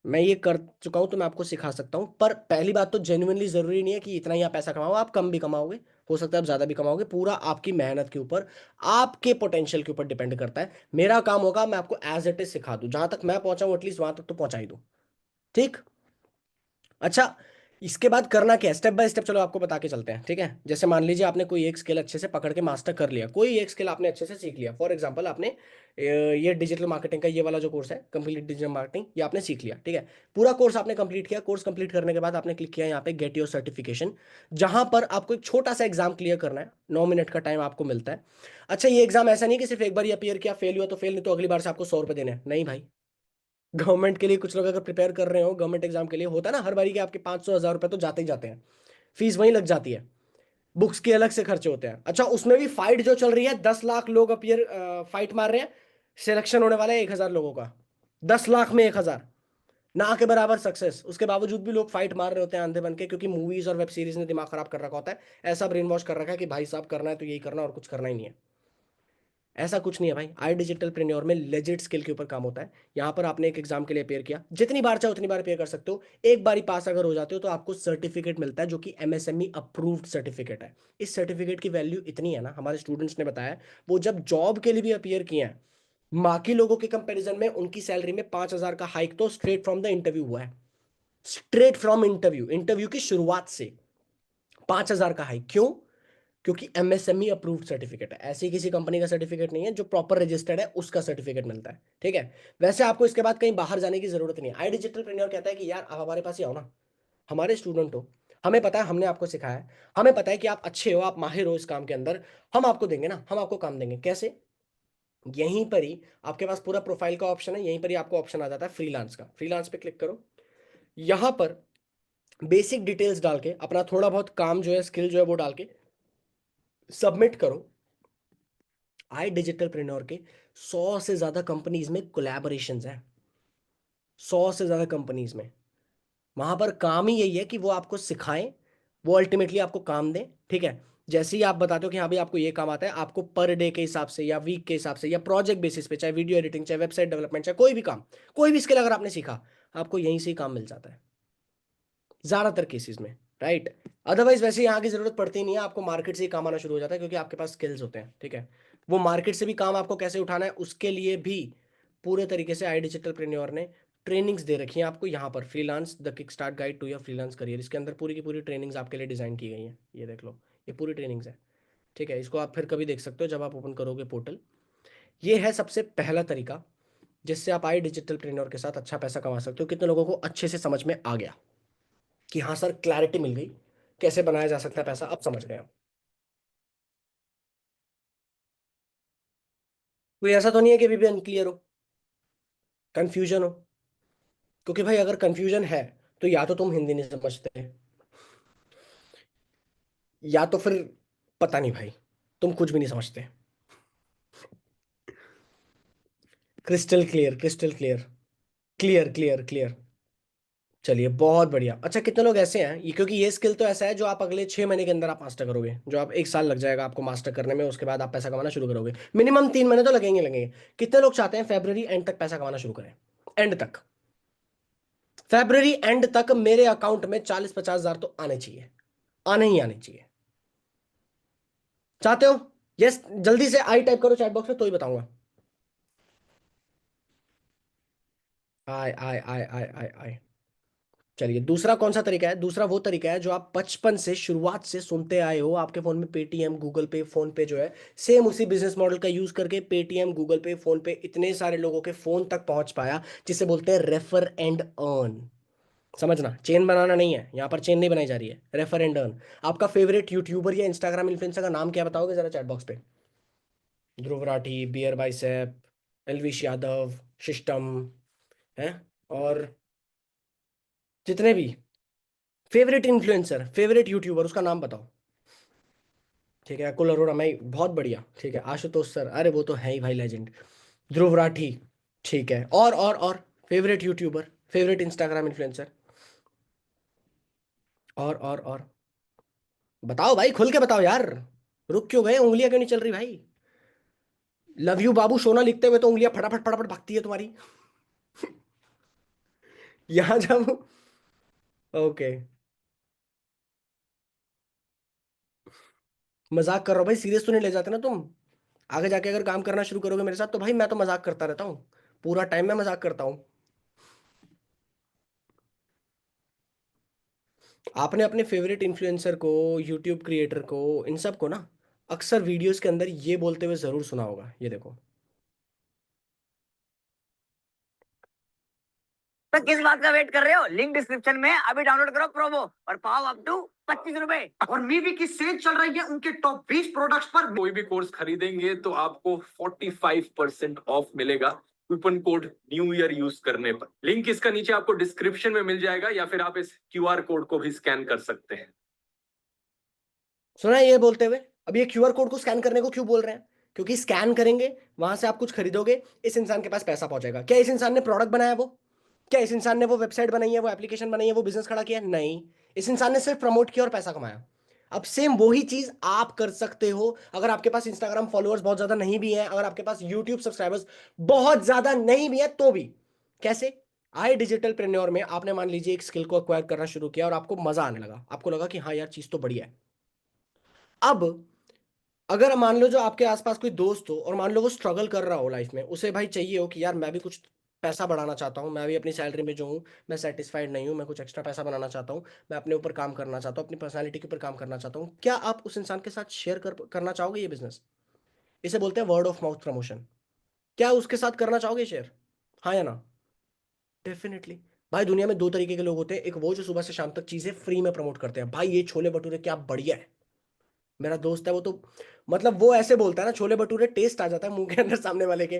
मैं ये कर चुका हूं तो मैं आपको सिखा सकता हूं। पर पहली बात तो जेन्युइनली जरूरी नहीं है कि इतना ही आप पैसा कमाओ, आप कम भी कमाओगे, हो सकता है आप ज्यादा भी कमाओगे, पूरा आपकी मेहनत के ऊपर, आपके पोटेंशियल के ऊपर डिपेंड करता है। मेरा काम होगा मैं आपको एज इट इज सिखा दूं, जहां तक मैं पहुंचाऊं एटलीस्ट वहां तक तो पहुंचा ही दूं, ठीक। अच्छा, इसके बाद करना क्या है स्टेप बाय स्टेप, चलो आपको बता के चलते हैं, ठीक है। जैसे मान लीजिए आपने कोई एक स्किल अच्छे से पकड़ के मास्टर कर लिया, कोई एक स्किल आपने अच्छे से सीख लिया, फॉर एग्जांपल आपने ये डिजिटल मार्केटिंग का ये वाला जो कोर्स है कंप्लीट डिजिटल मार्केटिंग, ये आपने सीख लिया, ठीक है। पूरा कोर्स आपने कंप्लीट किया, कोर्स कंप्लीट करने के बाद आपने क्लिक किया यहाँ पे गेट योर सर्टिफिकेशन, जहां पर आपको एक छोटा सा एग्जाम क्लियर करना है, 9 मिनट का टाइम आपको मिलता है। अच्छा, ये एग्जाम ऐसा नहीं कि सिर्फ एक बार ये अपीयर किया, फेल हुआ तो फेल, नहीं तो अगली बार से आपको 100 रुपये देने हैं, नहीं भाई। गवर्नमेंट के लिए कुछ लोग अगर प्रिपेयर कर रहे हो, गवर्नमेंट एग्जाम के लिए होता है ना हर बारी के आपके 500-1000 रुपए तो जाते ही जाते हैं, फीस वहीं लग जाती है, बुक्स के अलग से खर्चे होते हैं। अच्छा, उसमें भी फाइट जो चल रही है, 10 लाख लोग अपीयर फाइट मार रहे हैं, सिलेक्शन होने वाला है 1,000 लोगों का, 10 लाख में 1,000, ना के बराबर सक्सेस। उसके बावजूद भी लोग फाइट मार रहे होते हैं अंधे बन के, क्योंकि मूवीज और वेब सीरीज ने दिमाग खराब कर रखा होता है, ऐसा ब्रेन वॉश कर रखा है कि भाई साहब करना है तो यही करना और कुछ करना ही नहीं है। ऐसा कुछ नहीं है भाई, आई डिजिटल प्रेन्योर में लेजिट स्किल के ऊपर काम होता है। यहाँ पर आपने एक एग्जाम के लिए अपेयर किया, जितनी बार चाहे उतनी बार अपेयर कर सकते हो, एक बार ही पास अगर हो जाते हो तो आपको सर्टिफिकेट मिलता है जो कि एमएसएमई अप्रूव्ड सर्टिफिकेट है। इस सर्टिफिकेट की वैल्यू इतनी है ना, हमारे स्टूडेंट्स ने बताया, वो जब जॉब के लिए भी अपियर किए हैं, बाकी लोगों के कंपैरिजन में उनकी सैलरी में 5,000 का हाइक तो स्ट्रेट फ्रॉम द इंटरव्यू हुआ है। स्ट्रेट फ्रॉम इंटरव्यू, इंटरव्यू की शुरुआत से 5,000 का हाइक, क्यों? क्योंकि एमएसएमई अप्रूव्ड सर्टिफिकेट है, ऐसी किसी कंपनी का सर्टिफिकेट नहीं है, जो प्रॉपर रजिस्टर्ड है उसका सर्टिफिकेट मिलता है, ठीक है। वैसे आपको इसके बाद कहीं बाहर जाने की जरूरत नहीं है। आई डिजिटल प्रेन्योर कहता है कि यार आप हमारे पास ही आओ ना, हमारे स्टूडेंट हो, हमें पता है, हमने आपको सिखाया है, हमें पता है कि आप अच्छे हो, आप माहिर हो इस काम के अंदर, हम आपको देंगे ना, हम आपको काम देंगे। कैसे? यहीं पर ही आपके पास पूरा प्रोफाइल का ऑप्शन है, यहीं पर ही आपको ऑप्शन आ जाता है फ्रीलांस का, फ्रीलांस पे क्लिक करो। यहां पर बेसिक डिटेल्स डाल के अपना थोड़ा बहुत काम जो है, स्किल जो है वो डाल के सबमिट करो। आई डिजिटल प्रेन्योर के 100 से ज्यादा कंपनीज में कोलैबोरेशंस हैं, 100 से ज्यादा कंपनीज में। वहां पर काम ही यही है कि वो आपको सिखाएं, वो अल्टीमेटली आपको काम दें, ठीक है। जैसे ही आप बताते हो कि हाँ भाई आपको ये काम आता है, आपको पर डे के हिसाब से या वीक के हिसाब से या प्रोजेक्ट बेसिस पे, चाहे वीडियो एडिटिंग, चाहे वेबसाइट डेवलपमेंट, चाहे कोई भी काम, कोई भी स्किल अगर आपने सीखा, आपको यहीं से ही काम मिल जाता है ज्यादातर केसेस में, राइट। अदरवाइज वैसे यहाँ की जरूरत पड़ती नहीं है, आपको मार्केट से ही काम आना शुरू हो जाता है क्योंकि आपके पास स्किल्स होते हैं, ठीक है। वो मार्केट से भी काम आपको कैसे उठाना है उसके लिए भी पूरे तरीके से आई डिजिटल प्रेन्योर ने ट्रेनिंग्स दे रखी हैं आपको यहाँ पर। Freelance the kick start guide to your freelance career, इसके अंदर पूरी की पूरी ट्रेनिंग्स आपके लिए डिजाइन की गई हैं, ये देख लो, ये पूरी ट्रेनिंग्स है, ठीक है। इसको आप फिर कभी देख सकते हो जब आप ओपन करोगे पोर्टल। ये है सबसे पहला तरीका जिससे आप आई डिजिटल प्रेन्योर के साथ अच्छा पैसा कमा सकते हो। कितने लोगों को अच्छे से समझ में आ गया कि हाँ सर, क्लैरिटी मिल गई, कैसे बनाया जा सकता है पैसा, अब समझ गए हम। कोई ऐसा तो नहीं है कि अभी भी अनक्लियर हो, कंफ्यूजन हो? क्योंकि भाई अगर कंफ्यूजन है तो या तो तुम हिंदी नहीं समझते, या तो फिर पता नहीं भाई, तुम कुछ भी नहीं समझते। Crystal clear, crystal clear, clear clear clear. चलिए बहुत बढ़िया। अच्छा कितने लोग ऐसे हैं, ये क्योंकि ये स्किल तो ऐसा है जो आप अगले 6 महीने के अंदर आप मास्टर करोगे, जो आप 1 साल लग जाएगा आपको मास्टर करने में, उसके बाद आप पैसा कमाना शुरू करोगे। मिनिमम 3 महीने तो लगेंगे लगेंगे। कितने लोग चाहते हैं फेब्रवरी एंड तक पैसा कमाना शुरू करें? एंड तक, फेब्रवरी एंड तक मेरे अकाउंट में 40-50 हजार तो आने चाहिए, आने ही आने चाहिए। चाहते हो? यस, जल्दी से आई टाइप करो चैट बॉक्स में तो ही बताऊंगा। आए आए आए आए आए आए। चलिए दूसरा कौन सा तरीका है? दूसरा वो तरीका है जो आप बचपन से शुरुआत से सुनते आए हो। आपके फोन में पेटीएम, गूगल पे, फोन पे जो है, सेम उसी बिजनेस मॉडल का यूज करके पेटीएम, गूगल पे, फोन पे इतने सारे लोगों के फोन तक पहुंच पाया, जिसे बोलते हैं रेफर एंड अर्न। समझना, चेन बनाना नहीं है यहाँ पर, चेन नहीं बनाई जा रही है, रेफर एंड अर्न। आपका फेवरेट यूट्यूबर या इंस्टाग्राम इन्फ्लुएंसर का नाम क्या बताओगे जरा चैट बॉक्स पे? Dhruv Rathee, Beer Biceps, Elvish Yadav, system है, और जितने भी फेवरेट इन्फ्लुएंसर, फेवरेट यूट्यूबर, उसका नाम बताओ। ठीक है, कुल अरोड़ा, मैं बहुत बढ़िया, ठीक है। आशुतोष सर, अरे वो तो है ही भाई, लेजेंड। ध्रुव राठी, ठीक है। और favourite YouTuber, favourite Instagram influencer, और बताओ भाई, खुल के बताओ यार। रुक क्यों गए? उंगलियां क्यों नहीं चल रही भाई? लव यू बाबू सोना लिखते हुए तो उंगलियां फटाफट फटाफट भागती है तुम्हारी। यहाँ जब, ओके, मजाक कर रहा हूँ भाई, सीरियस तो नहीं ले जाते ना तुम? आगे जाके अगर काम करना शुरू करोगे मेरे साथ तो भाई मैं तो मजाक करता रहता हूँ, पूरा टाइम मैं मजाक करता हूँ। आपने अपने फेवरेट इन्फ्लुएंसर को, यूट्यूब क्रिएटर को, इन सब को ना अक्सर वीडियोस के अंदर ये बोलते हुए जरूर सुना होगा, ये देखो। तो किस बात का वेट कर रहे हो? लिंक डिस्क्रिप्शन में, अभी डाउनलोड करो प्रोमो और पाओ अप टू 25 रुपए। और मीवी की सेल चल रही है उनके टॉप 20 प्रोडक्ट्स पर। कोई भी कोर्स खरीदेंगे तो आपको 45% ऑफ मिलेगा coupon code new year use करने पर। लिंक इसका नीचे आपको डिस्क्रिप्शन में मिल जाएगा, या फिर आप इस क्यूआर कोड को भी स्कैन कर सकते हैं। सुना है ये बोलते हुए? अब ये क्यूआर कोड को स्कैन करने को क्यों बोल रहे हैं? क्योंकि स्कैन करेंगे, वहां से आप कुछ खरीदोगे, इस इंसान के पास पैसा पहुंचेगा। क्या इस इंसान ने प्रोडक्ट बनाया वो? क्या इस इंसान ने वो वेबसाइट बनाई है, वो एप्लीकेशन बनाई है, वो बिजनेस खड़ा किया है? नहीं। इस इंसान ने सिर्फ प्रमोट किया और पैसा कमाया। अब सेम वही चीज आप कर सकते हो अगर आपके पास इंस्टाग्राम फॉलोअर्स बहुत ज्यादा नहीं भी है, अगर आपके पास यूट्यूब सब्सक्राइबर्स बहुत ज्यादा नहीं भी है तो भी। कैसे? आई डिजिटल प्रेन्योर में आपने मान लीजिए एक स्किल को एक्वायर करना शुरू किया और आपको मजा आने लगा, आपको लगा कि हाँ यार चीज तो बढ़िया है। अब अगर मान लो जो आपके आसपास कोई दोस्त हो और मान लो वो स्ट्रगल कर रहा हो लाइफ में, उसे भाई चाहिए हो कि यार मैं भी कुछ पैसा बढ़ाना चाहता हूँ, मैं भी अपनी सैलरी में जो हूँ मैं सेटिस्फाइड नहीं हूँ, मैं कुछ एक्स्ट्रा पैसा बनाना चाहता हूँ, मैं अपने ऊपर काम करना चाहता हूँ, अपनी पर्सनैलिटी के ऊपर काम करना चाहता हूँ, क्या आप उस इंसान के साथ शेयर करना चाहोगे ये बिजनेस? इसे बोलते हैं वर्ड ऑफ माउथ प्रमोशन। क्या उसके साथ करना चाहोगे शेयर? हाँ या ना? डेफिनेटली। भाई दुनिया में दो तरीके के लोग होते हैं, एक वो जो सुबह से शाम तक चीजें फ्री में प्रमोट करते हैं, भाई ये छोले भटूरे क्या बढ़िया है। मेरा दोस्त है वो तो, मतलब वो ऐसे बोलता है ना, छोले भटूरे टेस्ट आ जाता है मुंह के अंदर सामने वाले के।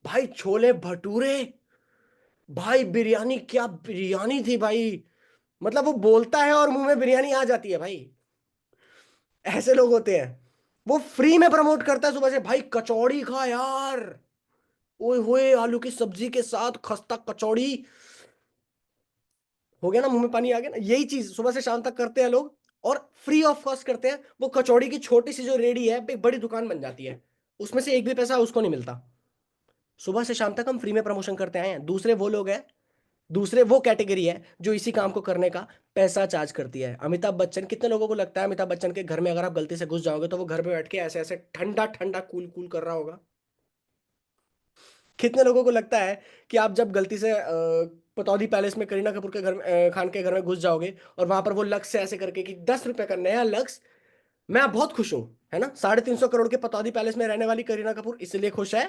भाई छोले भटूरे, भाई बिरयानी क्या बिरयानी थी भाई। मतलब वो बोलता है और मुंह में बिरयानी आ जाती है भाई। ऐसे लोग होते हैं। वो फ्री में प्रमोट करता है सुबह से, भाई कचौड़ी खा यार, ओए होए आलू की सब्जी के साथ खस्ता कचौड़ी, हो गया ना, मुंह में पानी आ गया ना। यही चीज सुबह से शाम तक करते हैं लोग, और फ्री ऑफ कॉस्ट करते हैं। वो कचौड़ी की छोटी सी जो रेडी है एक बड़ी दुकान बन जाती है, उसमें से एक भी पैसा उसको नहीं मिलता। सुबह से शाम तक हम फ्री में प्रमोशन करते आए हैं। दूसरे वो लोग हैं दूसरे वो कैटेगरी है जो इसी काम को करने का पैसा चार्ज करती है। अमिताभ बच्चन, कितने लोगों को लगता है अमिताभ बच्चन के घर में अगर आप गलती से घुस जाओगे तो वो घर पे बैठ के ऐसे ऐसे ठंडा ठंडा कूल कूल कर रहा होगा? कितने लोगों को लगता है कि आप जब गलती से पतौदी पैलेस में करीना कपूर के घर में खान के घर में घुस जाओगे और वहां पर वो लक्स से ऐसे करके कि 10 रुपए का नया लक्स, मैं बहुत खुश हूं, है ना, 350 करोड़ के पतौदी पैलेस में रहने वाली करीना कपूर इसलिए खुश है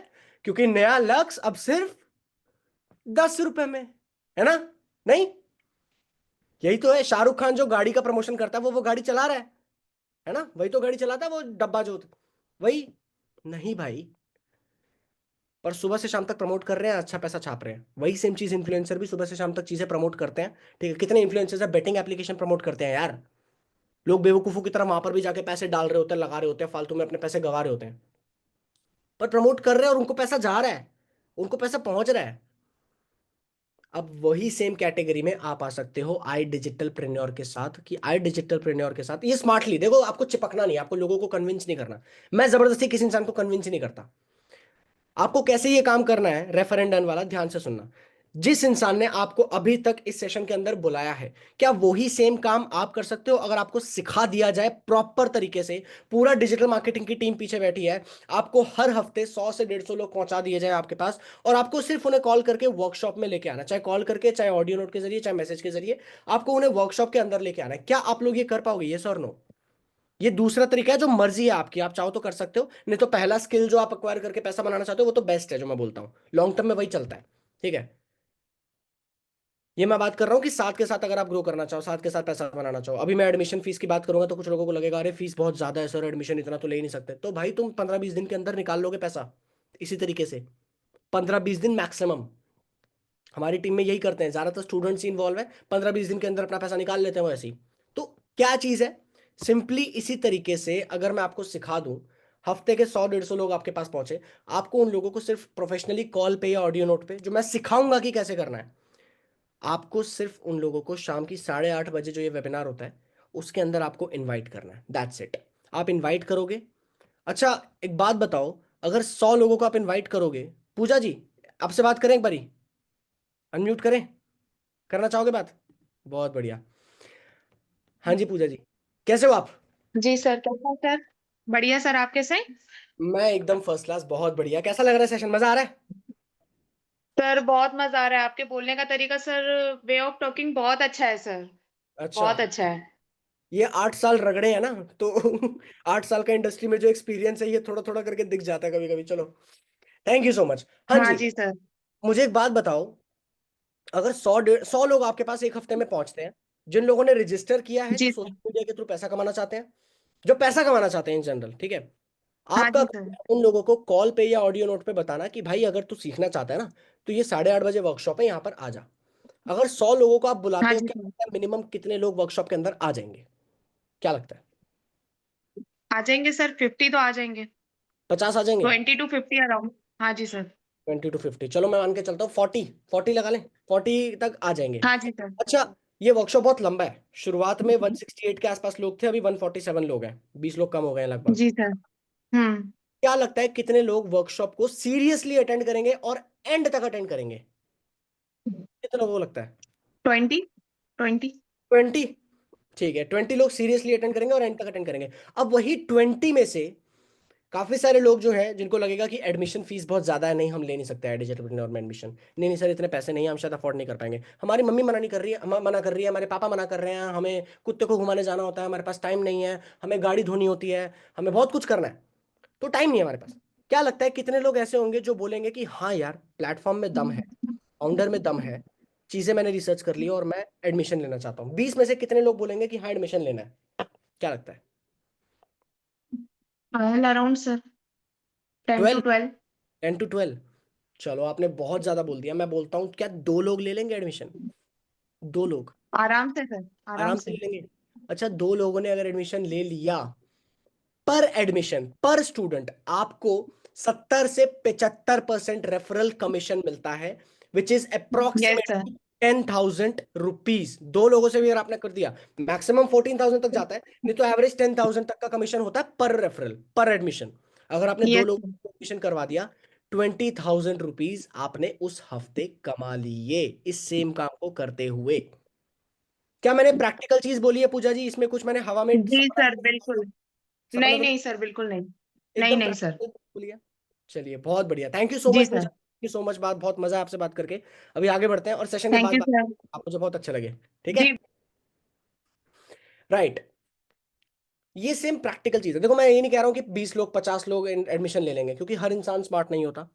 क्योंकि नया लक्स अब सिर्फ 10 रुपए में, है ना? नहीं, यही तो है। शाहरुख खान जो गाड़ी का प्रमोशन करता है वो गाड़ी चला रहा है ना? वही तो गाड़ी चलाता है वो डब्बा जोत, वही। नहीं भाई, पर सुबह से शाम तक प्रमोट कर रहे हैं, अच्छा पैसा छाप रहे हैं। वही सेम चीज इन्फ्लुएंसर भी सुबह से शाम तक चीजें प्रमोट करते हैं। ठीक है, कितने इन्फ्लुएंसर्स है बेटिंग एप्लीकेशन प्रमोट करते हैं यार। लोग बेवकूफों की तरह वहां पर भी जाके पैसे डाल रहे होते हैं, लगा रहे होते हैं, फालतू में अपने पैसे गंवा रहे होते हैं, पर प्रमोट कर रहे हैं और उनको पैसा जा रहा है, उनको पैसा पहुंच रहा है। अब वही सेम कैटेगरी में आप आ सकते हो आई डिजिटल प्रेन्योर के साथ, कि आई डिजिटल प्रेन्योर के साथ ये स्मार्टली देखो, आपको चिपकना नहीं, आपको लोगों को कन्विंस नहीं करना। मैं जबरदस्ती किसी इंसान को कन्विंस नहीं करता। आपको कैसे ये काम करना है, रेफरेंडम वाला, ध्यान से सुनना। जिस इंसान ने आपको अभी तक इस सेशन के अंदर बुलाया है, क्या वही सेम काम आप कर सकते हो अगर आपको सिखा दिया जाए प्रॉपर तरीके से? पूरा डिजिटल मार्केटिंग की टीम पीछे बैठी है, आपको हर हफ्ते 100 से 150 लोग पहुंचा दिए जाए आपके पास, और आपको सिर्फ उन्हें कॉल करके वर्कशॉप में लेके आना, चाहे कॉल करके, चाहे ऑडियो नोट के जरिए, चाहे मैसेज के जरिए, आपको उन्हें वर्कशॉप के अंदर लेके आना है। क्या आप लोग ये कर पाओगे? ये सर नो? ये दूसरा तरीका है जो मर्जी है आपकी, आप चाहो तो कर सकते हो, नहीं तो पहला स्किल जो आप अक्वायर करके पैसा बनाना चाहते हो वो तो बेस्ट है, जो मैं बोलता हूँ लॉन्ग टर्म में वही चलता है। ठीक है, ये मैं बात कर रहा हूँ कि साथ के साथ अगर आप ग्रो करना चाहो, साथ के साथ पैसा बनाना चाहो। अभी मैं एडमिशन फीस की बात करूंगा तो कुछ लोगों को लगेगा अरे फीस बहुत ज्यादा है सर, एडमिशन इतना तो ले ही नहीं सकते। तो भाई तुम 15-20 दिन के अंदर निकाल लोगे पैसा, इसी तरीके से 15-20 दिन मैक्सिमम। हमारी टीम में यही करते हैं, ज्यादातर स्टूडेंट्स ही इन्वॉल्व है, 15-20 दिन के अंदर अपना पैसा निकाल लेते हैं वो ऐसे ही। तो क्या चीज है, सिंपली इसी तरीके से अगर मैं आपको सिखा दूं, हफ्ते के 100-150 लोग आपके पास पहुंचे, आपको उन लोगों को सिर्फ प्रोफेशनली कॉल पे या ऑडियो नोट पे, जो मैं सिखाऊंगा कि कैसे करना है, आपको सिर्फ उन लोगों को शाम की 8:30 बजे जो ये वेबिनार होता है उसके अंदर आपको इनवाइट करना है, दैट्स इट। आप इनवाइट करोगे। अच्छा, एक बात बताओ, अगर 100 लोगों को आप इनवाइट करोगे, पूजा जी आपसे बात करें एक बारी, अनम्यूट करें, करना चाहोगे बात? बहुत बढ़िया। हाँ जी पूजा जी, कैसे हो आप? जी सर, कैसा है सर? बढ़िया सर, आप कैसे हैं? मैं एकदम फर्स्ट क्लास, बहुत बढ़िया। कैसा लग रहा है सेशन, मजा आ रहा है? सर बहुत मजा आ रहा है, आपके बोलने का तरीका सर, वे ऑफ टॉकिंग बहुत अच्छा है सर। अच्छा, बहुत अच्छा है। ये 8 साल रगड़े हैं ना, तो 8 साल का इंडस्ट्री में जो एक्सपीरियंस है ये थोड़ा थोड़ा करके दिख जाता है कभी कभी। चलो, थैंक यू सो मच। हाँ हाँ जी, जी सर। मुझे एक बात बताओ, अगर 100 लोग आपके पास एक हफ्ते में पहुंचते हैं, जिन लोगों ने रजिस्टर किया है, जो जी सोशल सर। मीडिया के थ्रू पैसा कमाना चाहते हैं, जो पैसा कमाना चाहते हैं इन जनरल, ठीक है, हाँ आपका जी काम सर। है उन लोगों को कॉल पे या ऑडियो नोट पे बताना कि भाई अगर तू सीखना चाहता है ना तो ये 8:30 बजे वर्कशॉप है, यहाँ पर आ जा। अगर 100 लोगों को आप हाँ बुलाते हो, जी क्या सर। लगता है मिनिमम कितने लोग वर्कशॉप के अंदर आ जाएंगे? क्या लगता है? आ जाएंगे सर, 50 तो आ जाएंगे। 50 आ जाएंगे? 20 to 50 अराउंड। हाँ जी सर। 20 to 50, चलो मैं मान के चलता हूँ 40 लगा लें, 40 तक आ जाएंगे। हाँ जी सर। अच्छा, ये वर्कशॉप बहुत लंबा है, शुरुआत में 168 के आसपास लोग थे, अभी 147 लोग हैं, 20 लोग कम हो गए हैं लगभग। जी सर। हम्म। क्या लगता है कितने लोग वर्कशॉप को सीरियसली अटेंड करेंगे और एंड तक अटेंड करेंगे? कितने लोगों को लगता है? 20। 20। 20? ठीक है, 20 लोग सीरियसली अटेंड करेंगे और एंड तक अटेंड करेंगे। अब वही 20 में से काफी सारे लोग जो हैं जिनको लगेगा कि एडमिशन फीस बहुत ज्यादा है, नहीं हम ले नहीं सकते हैं डिजिटल प्लेटफॉर्म में एडमिशन, नहीं नहीं सर इतने पैसे नहीं है, हम शायद अफोर्ड नहीं कर पाएंगे, हमारी मम्मी मना नहीं कर रही है, मना कर रही है, हमारे पापा मना कर रहे हैं, हमें कुत्ते को घुमाने जाना होता है, हमारे पास टाइम नहीं है, हमें गाड़ी धोनी होती है, हमें बहुत कुछ करना है, तो टाइम नहीं है हमारे पास। क्या लगता है कितने लोग ऐसे होंगे जो बोलेंगे कि हाँ यार प्लेटफॉर्म में दम है, फाउंडर में दम है, चीजें मैंने रिसर्च कर ली और मैं एडमिशन लेना चाहता हूँ? 20 में से कितने लोग बोलेंगे कि हाँ एडमिशन लेना है? क्या लगता है? Around sir 10 to 12? 12। 10 to 12? चलो आपने बहुत ज्यादा बोल दिया, मैं बोलता हूँ क्या 2 लोग ले लेंगे एडमिशन? 2 लोग आराम से सर, आराम आराम से से। ले लेंगे। अच्छा, 2 लोगों ने अगर एडमिशन ले लिया, पर एडमिशन पर स्टूडेंट आपको 70 से 75% रेफरल कमीशन मिलता है, which is yes sir. Approximately 10,000 rupees. 2 लोगों से भी अगर आपने कर दिया, मैक्सिमम 14,000 तक जाता है, नहीं तो एवरेज 10,000 तक का कमीशन होता है पर रेफरल, पर एडमिशन। अगर आपने दो यस लोगों सर। को एडमिशन करवा दिया, 20,000 रुपीज आपने उस हफ्ते कमा लिए इस सेम काम को करते हुए। क्या मैंने प्रैक्टिकल चीज बोली है पूजा जी? इसमें कुछ मैंने हवा में जी सर, बिल्कुल। सपना नहीं तो नहीं सर, बिल्कुल नहीं। नहीं एकदम नहीं सर। प्रैक्टिकल बोली है। चलिए बहुत बढ़िया, थैंक यू सो जी much Pooja, sir. Thank you so much, बात बहुत मजा आया आपसे बात करके। अभी आगे बढ़ते हैं और सेशन के थैंक बाद यू बात, सर। आप मुझे बहुत अच्छे लगे। ठीक है, जी। राइट। ये सेम प्रैक्टिकल चीज है। देखो मैं ये नहीं कह रहा हूँ कि 20 लोग 50 लोग एडमिशन ले लेंगे, क्योंकि हर इंसान स्मार्ट नहीं होता,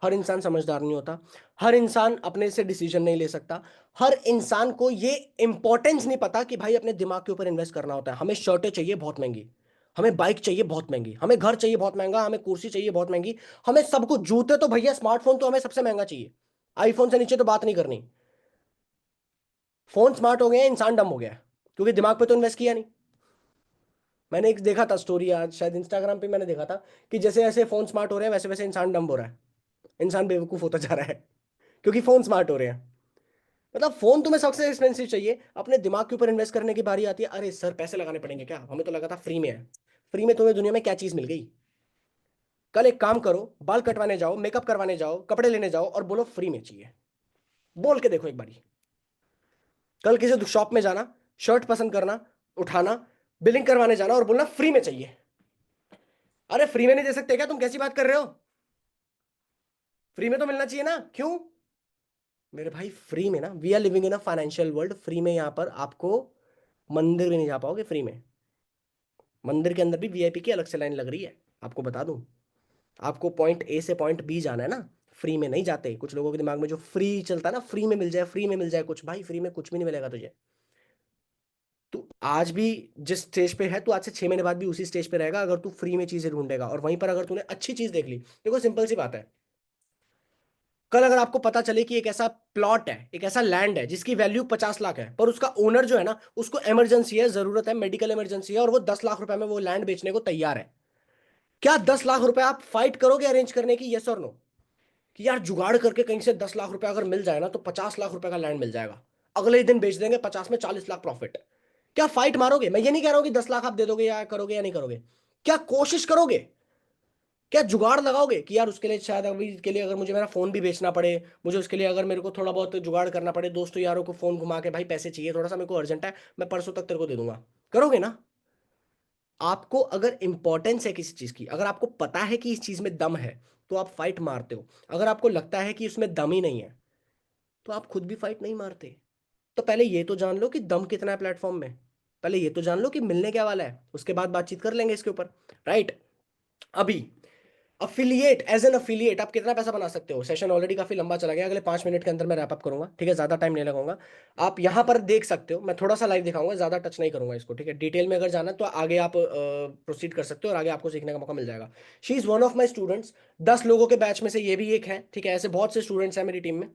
हर इंसान समझदार नहीं होता, हर इंसान अपने से डिसीजन नहीं ले सकता, हर इंसान को ये इंपॉर्टेंस नहीं पता कि भाई अपने दिमाग के ऊपर इन्वेस्ट करना होता है। हमें शर्टें चाहिए बहुत महंगी, हमें बाइक चाहिए बहुत महंगी, हमें घर चाहिए बहुत महंगा, हमें कुर्सी चाहिए बहुत महंगी, हमें सब कुछ, जूते तो भैया, स्मार्टफोन तो हमें सबसे महंगा चाहिए, आईफोन से नीचे तो बात नहीं करनी। फोन स्मार्ट हो गया, इंसान डम हो गया, क्योंकि दिमाग पे तो इन्वेस्ट किया नहीं। मैंने एक देखा था स्टोरी, आज शायद इंस्टाग्राम पे मैंने देखा था कि जैसे जैसे फोन स्मार्ट हो रहे हैं वैसे वैसे इंसान डम हो रहा है, इंसान बेवकूफ होता जा रहा है, क्योंकि फोन स्मार्ट हो रहे हैं। मतलब फोन तुम्हें सबसे एक्सपेंसिव चाहिए, अपने दिमाग के ऊपर इन्वेस्ट करने की बारी आती है, अरे सर पैसे लगाने पड़ेंगे क्या, हमें तो लगा था फ्री में है। फ्री में तुम्हें दुनिया में क्या चीज मिल गई? कल एक काम करो, बाल कटवाने जाओ, मेकअप करवाने जाओ, कपड़े लेने जाओ और बोलो फ्री में चाहिए। बोल के देखो एक बारी। कल किसी शॉप में जाना, शर्ट पसंद करना, उठाना, बिलिंग करवाने जाना और बोलना फ्री में चाहिए। अरे फ्री में नहीं दे सकते क्या? तुम कैसी बात कर रहे हो? फ्री में तो मिलना चाहिए ना, क्यों? मेरे भाई फ्री में ना, we are living in a financial world, free में यहां पर आपको मंदिर भी नहीं जा पाओगे फ्री में। मंदिर के अंदर भी वीआईपी की अलग से लाइन लग रही है, आपको बता दूं। आपको पॉइंट ए से पॉइंट बी जाना है ना, फ्री में नहीं जाते। कुछ लोगों के दिमाग में जो फ्री चलता है ना, फ्री में मिल जाए, फ्री में मिल जाए कुछ, भाई फ्री में कुछ भी नहीं मिलेगा तुझे। तू आज भी जिस स्टेज पे है, तू आज से 6 महीने बाद भी उसी स्टेज पे रहेगा अगर तू फ्री में चीजें ढूंढेगा। और वहीं पर अगर तूने अच्छी चीज देख ली, देखो सिंपल सी बात है, कल अगर आपको पता चले कि एक ऐसा प्लॉट है, एक ऐसा लैंड है जिसकी वैल्यू 50 लाख है, पर उसका ओनर जो है ना, उसको इमरजेंसी है, जरूरत है, मेडिकल इमरजेंसी है, और वो 10 लाख रुपए में वो लैंड बेचने को तैयार है, क्या 10 लाख रुपए आप फाइट करोगे अरेंज करने की? यस और नो? कि यार जुगाड़ करके कहीं से 10 लाख रुपए अगर मिल जाए ना, तो 50 लाख रुपए का लैंड मिल जाएगा, अगले ही दिन बेच देंगे, 50 में 40 लाख प्रॉफिट। क्या फाइट मारोगे? मैं ये नहीं कह रहा हूं कि 10 लाख आप दे दोगे या करोगे या नहीं करोगे, क्या कोशिश करोगे? क्या जुगाड़ लगाओगे कि यार उसके लिए, शायद अभी के लिए अगर मुझे मेरा फोन भी बेचना पड़े, मुझे उसके लिए अगर मेरे को थोड़ा बहुत जुगाड़ करना पड़े, दोस्तों यारों को फोन घुमा के, भाई पैसे चाहिए थोड़ा सा, मेरे को अर्जेंट है, मैं परसों तक तेरे को दे दूंगा, करोगे ना? आपको अगर इंपॉर्टेंस है किसी चीज की, अगर आपको पता है कि इस चीज में दम है, तो आप फाइट मारते हो। अगर आपको लगता है कि उसमें दम ही नहीं है, तो आप खुद भी फाइट नहीं मारते। तो पहले ये तो जान लो कि दम कितना है प्लेटफॉर्म में, पहले ये तो जान लो कि मिलने क्या वाला है, उसके बाद बातचीत कर लेंगे इसके ऊपर। राइट। अभी अफिलिएट, एज एन अफिलिएट आप कितना पैसा बना सकते हो? सेशन ऑलरेडी काफी लंबा चला गया, अगले 5 मिनट के अंदर मैं रैप अप करूंगा, ठीक है, ज्यादा टाइम नहीं लगाऊंगा। आप यहां पर देख सकते हो, मैं थोड़ा सा लाइव दिखाऊंगा, ज्यादा टच नहीं करूंगा इसको, ठीक है। डिटेल में अगर जाना है तो आगे आप प्रोसीड कर सकते हो और आगे आपको सीखने का मौका मिल जाएगा। She is one of my students, 10 लोगों के बैच में से ये भी एक है, ठीक है, ऐसे बहुत से स्टूडेंट्स हैं मेरी टीम में।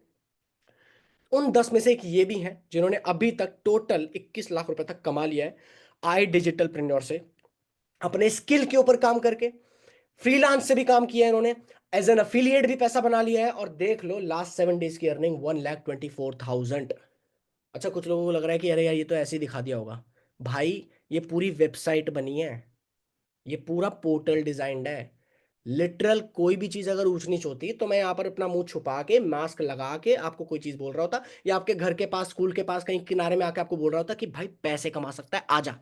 उन 10 में से एक ये भी हैं जिन्होंने अभी तक टोटल 21 लाख रुपए तक कमा लिया है, आई डिजिटल प्रेन्योर से, अपने स्किल के ऊपर काम करके। फ्रीलांस से भी काम किया है इन्होंने, एज एन अफिलिएट भी पैसा बना लिया है, और देख लो लास्ट 7 डेज की अर्निंग 1,24,000। अच्छा, कुछ लोगों को लग रहा है कि अरे यार ये तो ऐसे ही दिखा दिया होगा। भाई ये पूरी वेबसाइट बनी है, ये पूरा पोर्टल डिजाइंड है, लिटरल कोई भी चीज अगर ऊंच नीच होती तो मैं यहाँ पर अपना मुंह छुपा के, मास्क लगा के आपको कोई चीज बोल रहा होता, या आपके घर के पास, स्कूल के पास कहीं किनारे में आके आपको बोल रहा होता कि भाई पैसे कमा सकता है, आजा।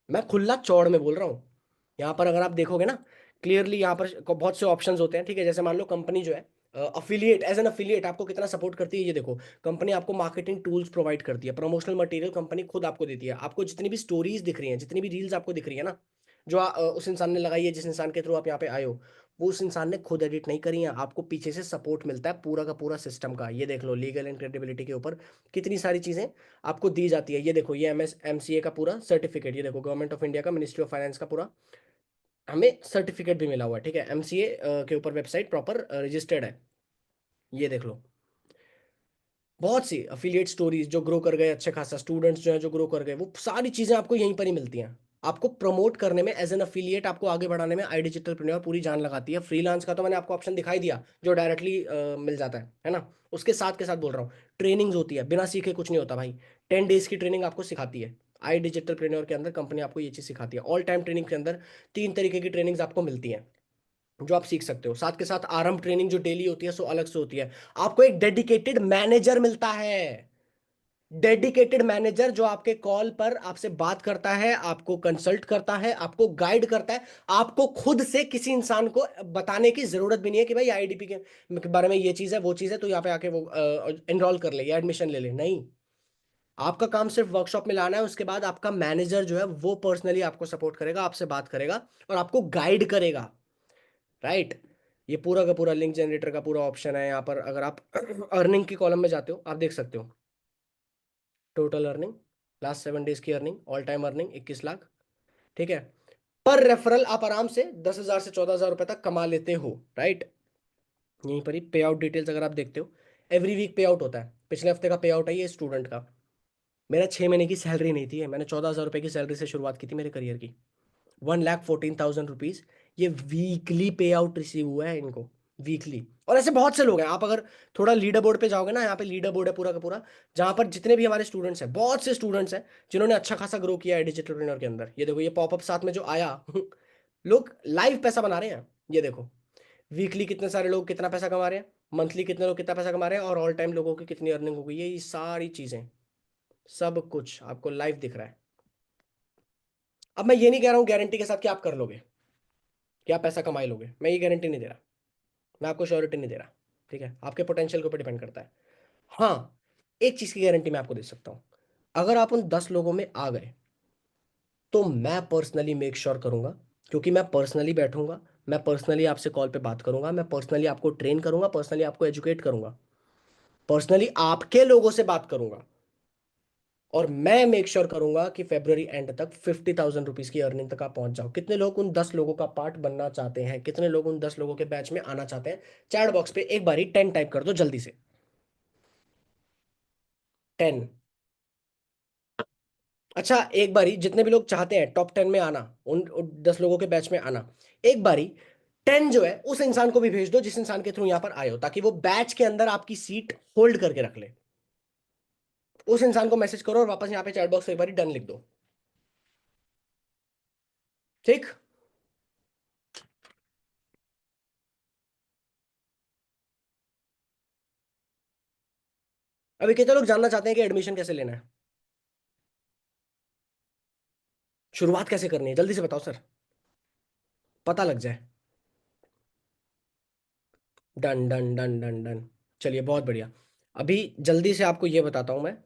मैं खुला चौड़ में बोल रहा हूँ। यहाँ पर अगर आप देखोगे ना क्लियरली, यहाँ पर बहुत से ऑप्शंस होते हैं, ठीक है। जैसे मान लो कंपनी जो है अफिलिएट, एज एन अफिलिएट आपको कितना सपोर्ट करती है, ये देखो। कंपनी आपको मार्केटिंग टूल्स प्रोवाइड करती है, प्रमोशनल मटेरियल कंपनी खुद आपको देती है, आपको जितनी भी स्टोरीज दिख रही हैं, जितनी भी रील्स आपको दिख रही है ना, जो उस इंसान ने लगाई है, जिस इंसान के थ्रू आप यहाँ पे आए हो, वो उस इंसान ने खुद एडिट नहीं करी है, आपको पीछे से सपोर्ट मिलता है पूरा का पूरा सिस्टम का। ये देख लो, लीगल एंड क्रेडिबिलिटी के ऊपर कितनी सारी चीजें आपको दी जाती है। ये देखो, ये MCA का पूरा सर्टिफिकेट, ये देखो गवर्नमेंट ऑफ इंडिया का, मिनिस्ट्री ऑफ फाइनेंस का पूरा हमें सर्टिफिकेट भी मिला हुआ है, ठीक है। MCA के ऊपर वेबसाइट प्रॉपर रजिस्टर्ड है, ये देख लो। बहुत सी अफिलिएट स्टोरीज जो ग्रो कर गए, अच्छे खासा स्टूडेंट्स जो है जो ग्रो कर गए, वो सारी चीजें आपको यहीं पर ही मिलती हैं। आपको प्रमोट करने में, एज एन अफिलिएट आपको आगे बढ़ाने में आई डिजिटल प्रेन्योर पूरी जान लगाती है। फ्रीलांस का तो मैंने आपको ऑप्शन दिखाई दिया जो डायरेक्टली मिल जाता है ना। उसके साथ के साथ बोल रहा हूँ, ट्रेनिंग्स होती है, बिना सीखे कुछ नहीं होता भाई। 10 डेज की ट्रेनिंग आपको सिखाती है आई डिजिटल प्रेन्योर के अंदर, कंपनी आपको ये चीज सिखाती है। ऑल टाइम ट्रेनिंग के अंदर 3 तरीके की ट्रेनिंग्स आपको मिलती हैं। जो आप सीख सकते हो। साथ के साथ आरंभ ट्रेनिंग जो डेली होती है सो अलग से होती है। आपको एक डेडिकेटेड मैनेजर मिलता है, डेडिकेटेड मैनेजर जो आपके कॉल पर आपसे बात करता है, आपको कंसल्ट करता है, आपको गाइड करता है। आपको खुद से किसी इंसान को बताने की जरूरत भी नहीं है कि भाई आईडीपी के बारे में ये चीज है वो चीज है, तो यहाँ पे आके वो एनरोल कर ले या एडमिशन ले ले। नहीं, आपका काम सिर्फ वर्कशॉप में लाना है। उसके बाद आपका मैनेजर जो है वो पर्सनली आपको सपोर्ट करेगा, आपसे बात करेगा और आपको गाइड करेगा, राइट। ये पूरा का पूरा लिंक जनरेटर का पूरा ऑप्शन है यहाँ पर। अगर आप अर्निंग की कॉलम में जाते हो, आप देख सकते हो टोटल अर्निंग, लास्ट 7 डेज की earning, all time earning 21 lakh, ठीक है। पर रेफरल आप आराम से 10,000 से 14,000 रुपए तक कमा लेते हो, राइट। यहीं पर ही पे आउट डिटेल्स अगर आप देखते हो, एवरी वीक पे आउट होता है। पिछले हफ्ते का पे आउट है ये स्टूडेंट का। मेरा 6 महीने की सैलरी नहीं थी, मैंने 14,000 रुपए की सैलरी से शुरुआत की थी मेरे करियर की। 1,14,000 रुपीज ये वीकली पे आउट रिसीव हुआ है इनको, वीकली। और ऐसे बहुत से लोग हैं। आप अगर थोड़ा लीडर बोर्ड पे जाओगे ना, यहाँ पे लीडर बोर्ड है पूरा का पूरा, जहां पर जितने भी हमारे स्टूडेंट्स हैं, बहुत से स्टूडेंट्स हैं जिन्होंने अच्छा खासा ग्रो किया है डिजिटल ट्रेनर के अंदर। ये देखो, ये पॉपअप साथ में जो आया लोग लाइव पैसा बना रहे हैं। ये देखो वीकली कितने सारे लोग कितना पैसा कमा रहे हैं, मंथली कितने लोग कितना पैसा कमा रहे हैं, और ऑल टाइम लोगों की कितनी अर्निंग हो गई है। ये सारी चीजें, सब कुछ आपको लाइव दिख रहा है। अब मैं ये नहीं कह रहा हूं गारंटी के साथ कि आप कर लोगे, कि आप पैसा कमा ही लोगे। मैं ये गारंटी नहीं दे रहा, मैं आपको श्योरिटी नहीं दे रहा, ठीक है। आपके पोटेंशियल के ऊपर डिपेंड करता है। हाँ, एक चीज की गारंटी मैं आपको दे सकता हूं, अगर आप उन 10 लोगों में आ गए तो मैं पर्सनली मेक श्योर करूंगा, क्योंकि मैं पर्सनली बैठूंगा, मैं पर्सनली आपसे कॉल पे बात करूंगा, मैं पर्सनली आपको ट्रेन करूंगा, पर्सनली आपको एजुकेट करूंगा, पर्सनली आपके लोगों से बात करूंगा, और मैं मेक श्योर करूंगा कि फेब्रुवरी एंड तक 50,000 रुपीज की अर्निंग तक आप पहुंच जाओ। कितने लोग उन 10 लोगों का पार्ट बनना चाहते हैं, कितने लोग उन 10 लोगों के बैच में आना चाहते हैं? चैट बॉक्स पे एक बारी 10 टाइप कर दो जल्दी से, 10। अच्छा, एक बारी जितने भी लोग चाहते हैं टॉप 10 में आना, उन 10 लोगों के बैच में आना, एक बारी 10 जो है उस इंसान को भी भेज दो जिस इंसान के थ्रू यहां पर आए हो, ताकि वो बैच के अंदर आपकी सीट होल्ड करके रख ले। उस इंसान को मैसेज करो और वापस यहाँ पे चैट बॉक्स में एक बारी डन लिख दो, ठीक। अभी कितने लोग जानना चाहते हैं कि एडमिशन कैसे लेना है, शुरुआत कैसे करनी है? जल्दी से बताओ सर, पता लग जाए। Done done done done done, चलिए बहुत बढ़िया। अभी जल्दी से आपको ये बताता हूं मैं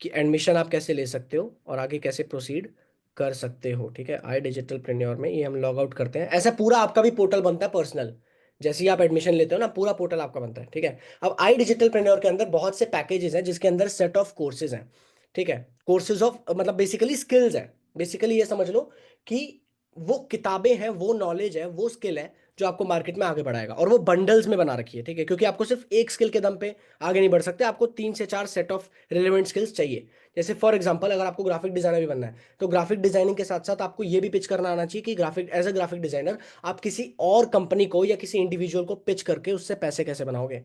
कि एडमिशन आप कैसे ले सकते हो और आगे कैसे प्रोसीड कर सकते हो, ठीक है। आई डिजिटल प्रेन्योर में ये हम लॉग आउट करते हैं। ऐसा पूरा आपका भी पोर्टल बनता है पर्सनल, जैसे ही आप एडमिशन लेते हो ना, पूरा पोर्टल आपका बनता है, ठीक है। अब आई डिजिटल प्रेन्योर के अंदर बहुत से पैकेजेस हैं जिसके अंदर सेट ऑफ कोर्सेज हैं, ठीक है। कोर्सेज ऑफ मतलब बेसिकली स्किल्स है। बेसिकली ये समझ लो कि वो किताबें हैं, वो नॉलेज है, वो स्किल है जो आपको मार्केट में आगे बढ़ाएगा, और वो बंडल्स में बना रखी है, ठीक है। क्योंकि आपको सिर्फ एक स्किल के दम पे आगे नहीं बढ़ सकते, आपको 3 से 4 सेट ऑफ रिलेवेंट स्किल्स चाहिए। जैसे फॉर एग्जांपल, अगर आपको ग्राफिक डिजाइनर भी बनना है तो ग्राफिक डिजाइनिंग के साथ साथ आपको ये भी पिच करना आना चाहिए कि graphic as a graphic designer आप किसी और कंपनी को या किसी इंडिविजुअल को पिच करके उससे पैसे कैसे बनाओगे,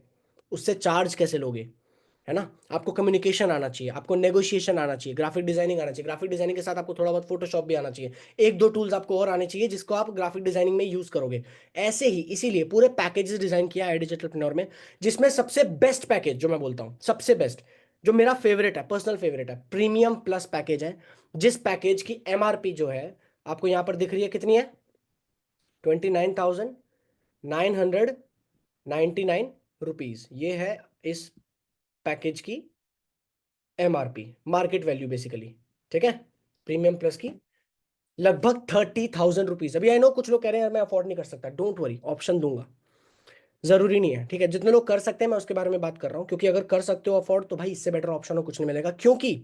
उससे चार्ज कैसे लोगे, है ना। आपको कम्युनिकेशन आना चाहिए, आपको नेगोशिएशन आना चाहिए, ग्राफिक डिजाइनिंग आना चाहिए। ग्राफिक डिजाइनिंग के साथ आपको थोड़ा बहुत फोटोशॉप भी आना चाहिए। एक दो टूल्स आपको और आने चाहिए जिसको आप ग्राफिक डिजाइनिंग में यूज करोगे। ऐसे ही इसीलिए पूरे पैकेजेस डिजाइन किया है डिजिटल प्रेन्योर में, जिसमें सबसे बेस्ट पैकेज जो मैं बोलता हूँ, सबसे बेस्ट जो मेरा फेवरेट है, पर्सनल फेवरेट है, प्रीमियम प्लस पैकेज है। जिस पैकेज की एमआरपी जो है आपको यहां पर दिख रही है, कितनी है? 29,999 रुपीज। ये है इस पैकेज की एमआरपी, मार्केट वैल्यू बेसिकली, ठीक है। प्रीमियम प्लस की लगभग 30,000 रुपीज। अभी आई नो कुछ लोग कह रहे हैं यार मैं अफोर्ड नहीं कर सकता, डोंट वरी, ऑप्शन दूंगा, जरूरी नहीं है, ठीक है। जितने लोग कर सकते हैं मैं उसके बारे में बात कर रहा हूं, क्योंकि अगर कर सकते हो अफोर्ड तो भाई इससे बेटर ऑप्शन हो कुछ नहीं मिलेगा। क्योंकि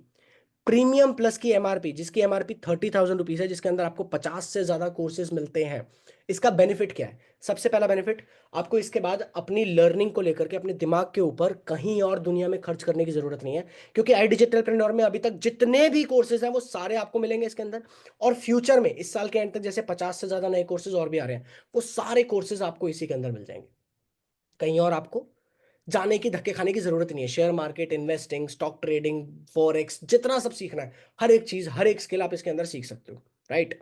प्रीमियम प्लस की एमआरपी, जिसकी एमआरपी 30,000 रुपीज है, जिसके अंदर आपको 50 से ज्यादा कोर्सेज मिलते हैं, इसका बेनिफिट क्या है? सबसे पहला बेनिफिट, आपको इसके बाद अपनी लर्निंग को लेकर के अपने दिमाग के ऊपर कहीं और दुनिया में खर्च करने की जरूरत नहीं है। क्योंकि आई डिजिटल प्रेन्योर में अभी तक जितने भी कोर्सेज हैं वो सारे आपको मिलेंगे इसके अंदर, और फ्यूचर में इस साल के एंड तक जैसे 50 से ज्यादा नए कोर्सेज और भी आ रहे हैं, वो सारे कोर्सेज आपको इसी के अंदर मिल जाएंगे। कहीं और आपको जाने की, धक्के खाने की जरूरत नहीं है। Share market, investing, stock trading, forex, जितना सब सीखना है, हर एक चीज, हर एक स्किल आप इसके अंदर सीख सकते हो, राइट।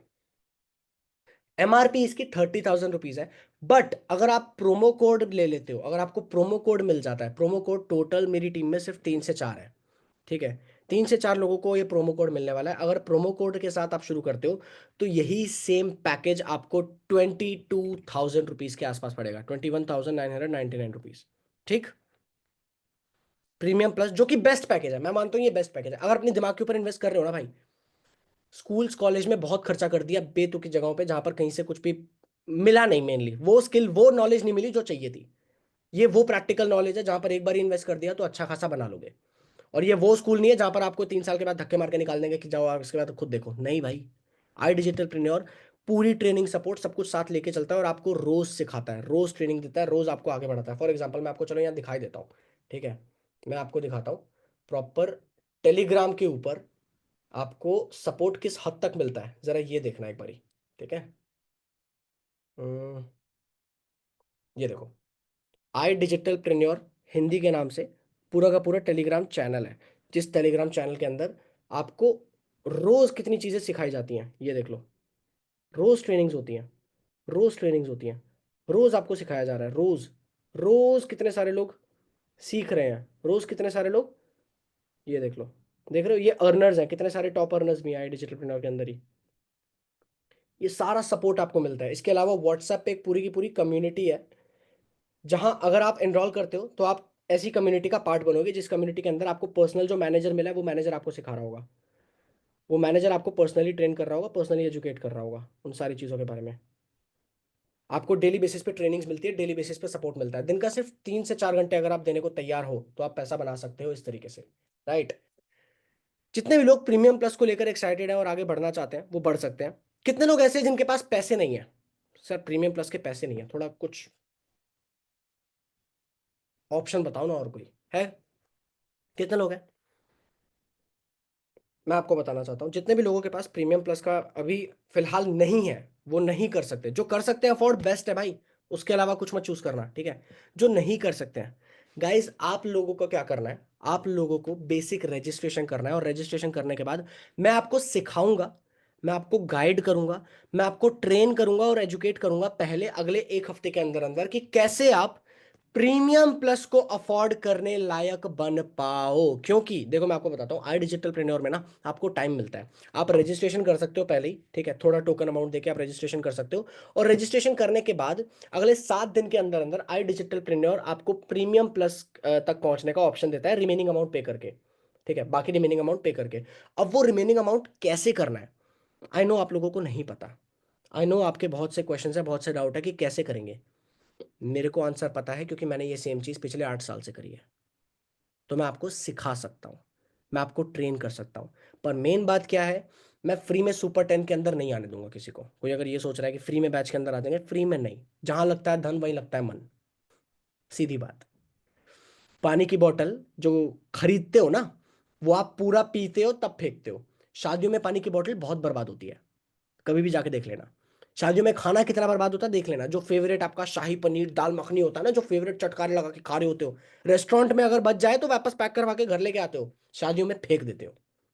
MRP इसकी 30,000 रुपीज है। बट अगर आप प्रोमो कोड ले लेते हो, अगर आपको प्रोमो कोड मिल जाता है, प्रोमो कोड टोटल मेरी टीम में सिर्फ 3 से 4 है, ठीक है, 3 से 4 लोगों को ये प्रोमो कोड मिलने वाला है। अगर प्रोमो कोड के साथ आप शुरू करते हो तो यही सेम पैकेज आपको 22,000 रुपीज के आसपास पड़ेगा, 21,999 रुपीज, ठीक। प्रीमियम प्लस जो कि बेस्ट पैकेज है, मैं मानता हूँ ये बेस्ट पैकेज है। अगर अपने दिमाग के ऊपर इन्वेस्ट कर रहे हो ना भाई, स्कूल्स कॉलेज में बहुत खर्चा कर दिया बेतुकी जगहों पे जहां पर कहीं से कुछ भी मिला नहीं, मेनली वो स्किल वो नॉलेज नहीं मिली जो चाहिए थी। ये वो प्रैक्टिकल नॉलेज है जहां पर एक बार इन्वेस्ट कर दिया तो अच्छा खासा बना लोगे। और ये वो स्कूल नहीं है जहां पर आपको 3 साल के बाद धक्के मार के निकाल देंगे कि जाओ आप इसके बाद खुद देखो, नहीं भाई। आई डिजिटल प्रेन्योर पूरी ट्रेनिंग सपोर्ट सब कुछ साथ लेके चलता है और आपको रोज सिखाता है, रोज ट्रेनिंग देता है, रोज आपको आगे बढ़ाता है। फॉर एग्जाम्पल मैं आपको चलो यहाँ दिखाई देता हूँ, ठीक है, मैं आपको दिखाता हूँ प्रॉपर टेलीग्राम के ऊपर आपको सपोर्ट किस हद तक मिलता है, जरा ये देखना एक बारी, ठीक है। हम्म, ये देखो, आई डिजिटल प्रेन्योर हिंदी के नाम से पूरा का पूरा टेलीग्राम चैनल है, जिस टेलीग्राम चैनल के अंदर आपको रोज कितनी चीजें सिखाई जाती हैं, ये देख लो। रोज ट्रेनिंग्स होती हैं, रोज ट्रेनिंग्स होती हैं, रोज आपको सिखाया जा रहा है, रोज रोज कितने सारे लोग सीख रहे हैं, रोज कितने सारे लोग, ये देख लो, देख रहे हो, ये अर्नर्स हैं, कितने सारे टॉप अर्नर्स भी हैं आई डिजिटल प्रेन्योर के अंदर ही। ये सारा सपोर्ट आपको मिलता है। इसके अलावा व्हाट्सएप पे एक पूरी की पूरी कम्युनिटी है, जहां अगर आप एनरोल करते हो तो आप ऐसी कम्युनिटी का पार्ट बनोगे जिस कम्युनिटी के अंदर आपको पर्सनल जो मैनेजर मिला है वो मैनेजर आपको सिखा रहा होगा, वो मैनेजर आपको पर्सनली ट्रेन कर रहा होगा, पर्सनली एजुकेट कर रहा होगा उन सारी चीज़ों के बारे में। आपको डेली बेसिस पे ट्रेनिंग्स मिलती है, डेली बेसिस पे सपोर्ट मिलता है। दिन का सिर्फ 3 से 4 घंटे अगर आप देने को तैयार हो तो आप पैसा बना सकते हो इस तरीके से, राइट। जितने भी लोग प्रीमियम प्लस को लेकर एक्साइटेड हैं और आगे बढ़ना चाहते हैं वो बढ़ सकते हैं। कितने लोग ऐसे हैं जिनके पास पैसे नहीं है, सर प्रीमियम प्लस के पैसे नहीं है, थोड़ा कुछ ऑप्शन बताओ ना, और कोई है? कितने लोग हैं? मैं आपको बताना चाहता हूँ, जितने भी लोगों के पास प्रीमियम प्लस का अभी फिलहाल नहीं है वो नहीं कर सकते। जो कर सकते हैं अफोर्ड बेस्ट है भाई, उसके अलावा कुछ मत चूज करना, ठीक है। जो नहीं कर सकते हैं गाइस, आप लोगों को क्या करना है, आप लोगों को बेसिक रजिस्ट्रेशन करना है, और रजिस्ट्रेशन करने के बाद मैं आपको सिखाऊंगा, मैं आपको गाइड करूंगा, मैं आपको ट्रेन करूंगा और एजुकेट करूंगा पहले अगले 1 हफ्ते के अंदर अंदर कि कैसे आप प्रीमियम प्लस को अफोर्ड करने लायक बन पाओ। क्योंकि देखो मैं आपको बताता हूँ, आई डिजिटल प्रेन्योर में ना आपको टाइम मिलता है। आप रजिस्ट्रेशन कर सकते हो पहले ही, ठीक है, थोड़ा टोकन अमाउंट देके आप रजिस्ट्रेशन कर सकते हो, और रजिस्ट्रेशन करने के बाद अगले 7 दिन के अंदर अंदर आई डिजिटल प्रेन्योर आपको प्रीमियम प्लस तक पहुंचने का ऑप्शन देता है, रिमेनिंग अमाउंट पे करके, ठीक है, बाकी रिमेनिंग अमाउंट पे करके। अब वो रिमेनिंग अमाउंट कैसे करना है, आई नो आप लोगों को नहीं पता, आई नो आपके बहुत से क्वेश्चन है, बहुत से डाउट है कि कैसे करेंगे। मेरे को आंसर पता है क्योंकि मैंने ये सेम चीज़ पिछले 8 साल से करी है। तो मैं आपको सिखा सकता हूँ, मैं आपको ट्रेन कर सकता हूँ। पर मेन बात क्या है, मैं फ्री में सुपर 10 के अंदर नहीं आने दूंगा किसी को। कोई अगर ये सोच रहा है कि फ्री में बैच के अंदर आ जाएंगे, फ्री में नहीं। जहां लगता है धन वहीं लगता है मन, सीधी बात। पानी की बोतल जो खरीदते हो ना, वो आप पूरा पीते हो तब फेंकते हो। शादियों में पानी की बोतल बहुत बर्बाद होती है, कभी भी जाके देख लेना। शादियों में खाना कितना बर्बाद होता है देख लेना। जो फेवरेट आपका शाही पनीर दाल मखनी होता है ना, जो फेवरेट चटकारे लगा के खा रहे होते हो, रेस्टोरेंट में अगर बच जाए तो वापस पैक करवा के घर लेके आते हो, शादियों में फेंक देते हो,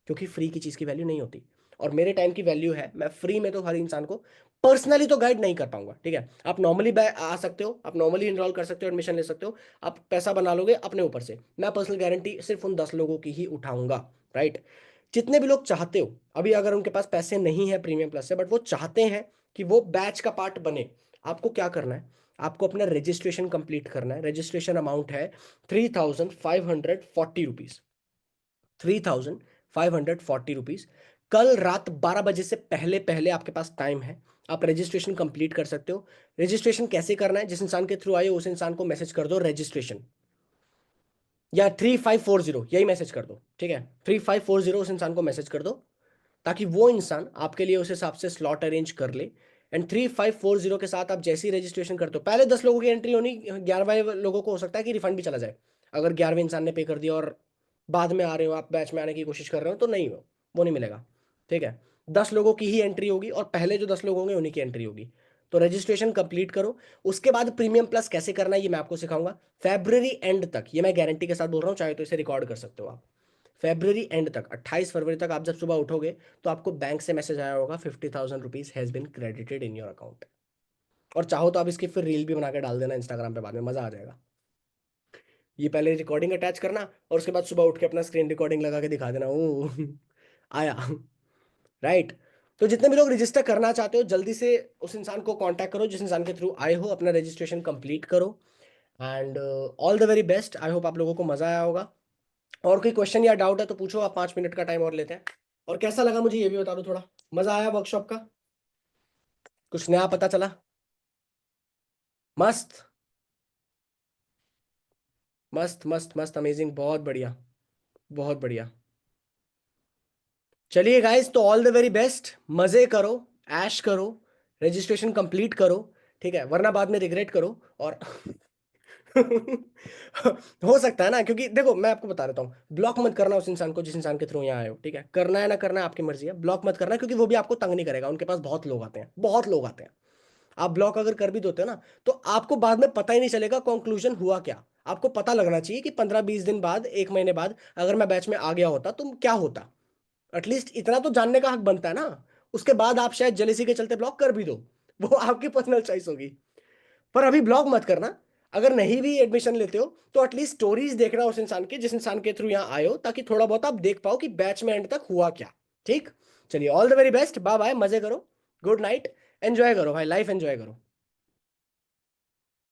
क्योंकि फ्री की चीज़ की वैल्यू नहीं होती। और मेरे टाइम की वैल्यू है, मैं फ्री में तो हर इंसान को पर्सनली तो गाइड नहीं कर पाऊंगा, ठीक है। आप नॉर्मली आ सकते हो, आप नॉर्मली इनरोल कर सकते हो, एडमिशन ले सकते हो, आप पैसा बना लोगे अपने ऊपर से। मैं पर्सनल गारंटी सिर्फ उन 10 लोगों की ही उठाऊंगा, राइट। जितने भी लोग चाहते हो, अभी अगर उनके पास पैसे नहीं है प्रीमियम प्लस से, बट वो चाहते हैं कि वो बैच का पार्ट बने, आपको क्या करना है, आपको अपना रजिस्ट्रेशन कंप्लीट करना है। रजिस्ट्रेशन अमाउंट है 3,540 रुपीज, 3,540 रुपीज। कल रात 12 बजे से पहले पहले आपके पास टाइम है, आप रजिस्ट्रेशन कंप्लीट कर सकते हो। रजिस्ट्रेशन कैसे करना है, जिस इंसान के थ्रू आए उस इंसान को मैसेज कर दो रजिस्ट्रेशन, या 3540 यही मैसेज कर दो, ठीक है, 3540 उस इंसान को मैसेज कर दो, ताकि वो इंसान आपके लिए उस हिसाब से स्लॉट अरेंज कर ले। एंड 3540 के साथ आप जैसे ही रजिस्ट्रेशन करते हो, पहले 10 लोगों की एंट्री होनी, 11वें लोगों को हो सकता है कि रिफंड भी चला जाए। अगर 11वें इंसान ने पे कर दिया और बाद में आ रहे हो आप, बैच में आने की कोशिश कर रहे हो, तो नहीं, वो नहीं मिलेगा, ठीक है। 10 लोगों की ही एंट्री होगी और पहले जो 10 लोग होंगे उन्हीं की एंट्री होगी। तो रजिस्ट्रेशन कंप्लीट करो, उसके बाद प्रीमियम प्लस कैसे करना है ये मैं आपको सिखाऊंगा फैब्रुअरी एंड तक, ये मैं गारंटी के साथ बोल रहा हूँ, चाहे तो इसे रिकॉर्ड कर सकते हो आप। फरवरी एंड तक, 28 फरवरी तक आप जब सुबह उठोगे तो आपको बैंक से मैसेज आया होगा 50,000 rupees has been credited in your account. और चाहो तो आप इसकी फिर रील भी बना के डाल देना इंस्टाग्राम पे, बाद में मजा आ जाएगा। ये पहले रिकॉर्डिंग अटैच करना और उसके बाद सुबह उठ के अपना स्क्रीन रिकॉर्डिंग लगा के दिखा देना, ओ आया। राइट। तो जितने भी लोग रजिस्टर करना चाहते हो जल्दी से उस इंसान को कांटेक्ट करो जिस इंसान के थ्रू आए हो, अपना रजिस्ट्रेशन कंप्लीट करो। And all the very best. I hope आप लोगों को मजा आया होगा। और कोई क्वेश्चन या डाउट है तो पूछो, आप 5 मिनट का टाइम और लेते हैं। और कैसा लगा मुझे ये भी बता दो थोड़ा, मजा आया वर्कशॉप का, कुछ नया पता चला? मस्त मस्त मस्त मस्त, अमेजिंग, बहुत बढ़िया बहुत बढ़िया। चलिए गाइस, तो ऑल द वेरी बेस्ट, मजे करो, ऐश करो, रजिस्ट्रेशन कंप्लीट करो, ठीक है, वरना बाद में रिग्रेट करो। और हो सकता है ना, क्योंकि देखो मैं आपको बता देता हूँ, ब्लॉक मत करना उस इंसान को जिस इंसान के थ्रू यहाँ आए हो, ठीक है, करना है ना करना है आपकी मर्जी है, ब्लॉक मत करना, क्योंकि वो भी आपको तंग नहीं करेगा, उनके पास बहुत लोग आते हैं, बहुत लोग आते हैं। आप ब्लॉक अगर कर भी देते हो ना तो आपको बाद में पता ही नहीं चलेगा कंक्लूजन हुआ क्या। आपको पता लगना चाहिए कि 15-20 दिन बाद, 1 महीने बाद अगर मैं बैच में आ गया होता तो क्या होता। एटलीस्ट इतना तो जानने का हक बनता है ना। उसके बाद आप शायद जेलेसी के चलते ब्लॉक कर भी दो, वो आपकी पर्सनल चॉइस होगी। पर अभी ब्लॉक मत करना। अगर नहीं भी एडमिशन लेते हो तो एटलीस्ट स्टोरीज देखना उस इंसान की जिस इंसान के थ्रू यहाँ आए हो, ताकि थोड़ा बहुत आप देख पाओ कि बैच में एंड तक हुआ क्या। ठीक, चलिए all the very best, bye bye, मजे करो, गुड नाइट, एंजॉय करो भाई, लाइफ एंजॉय करो।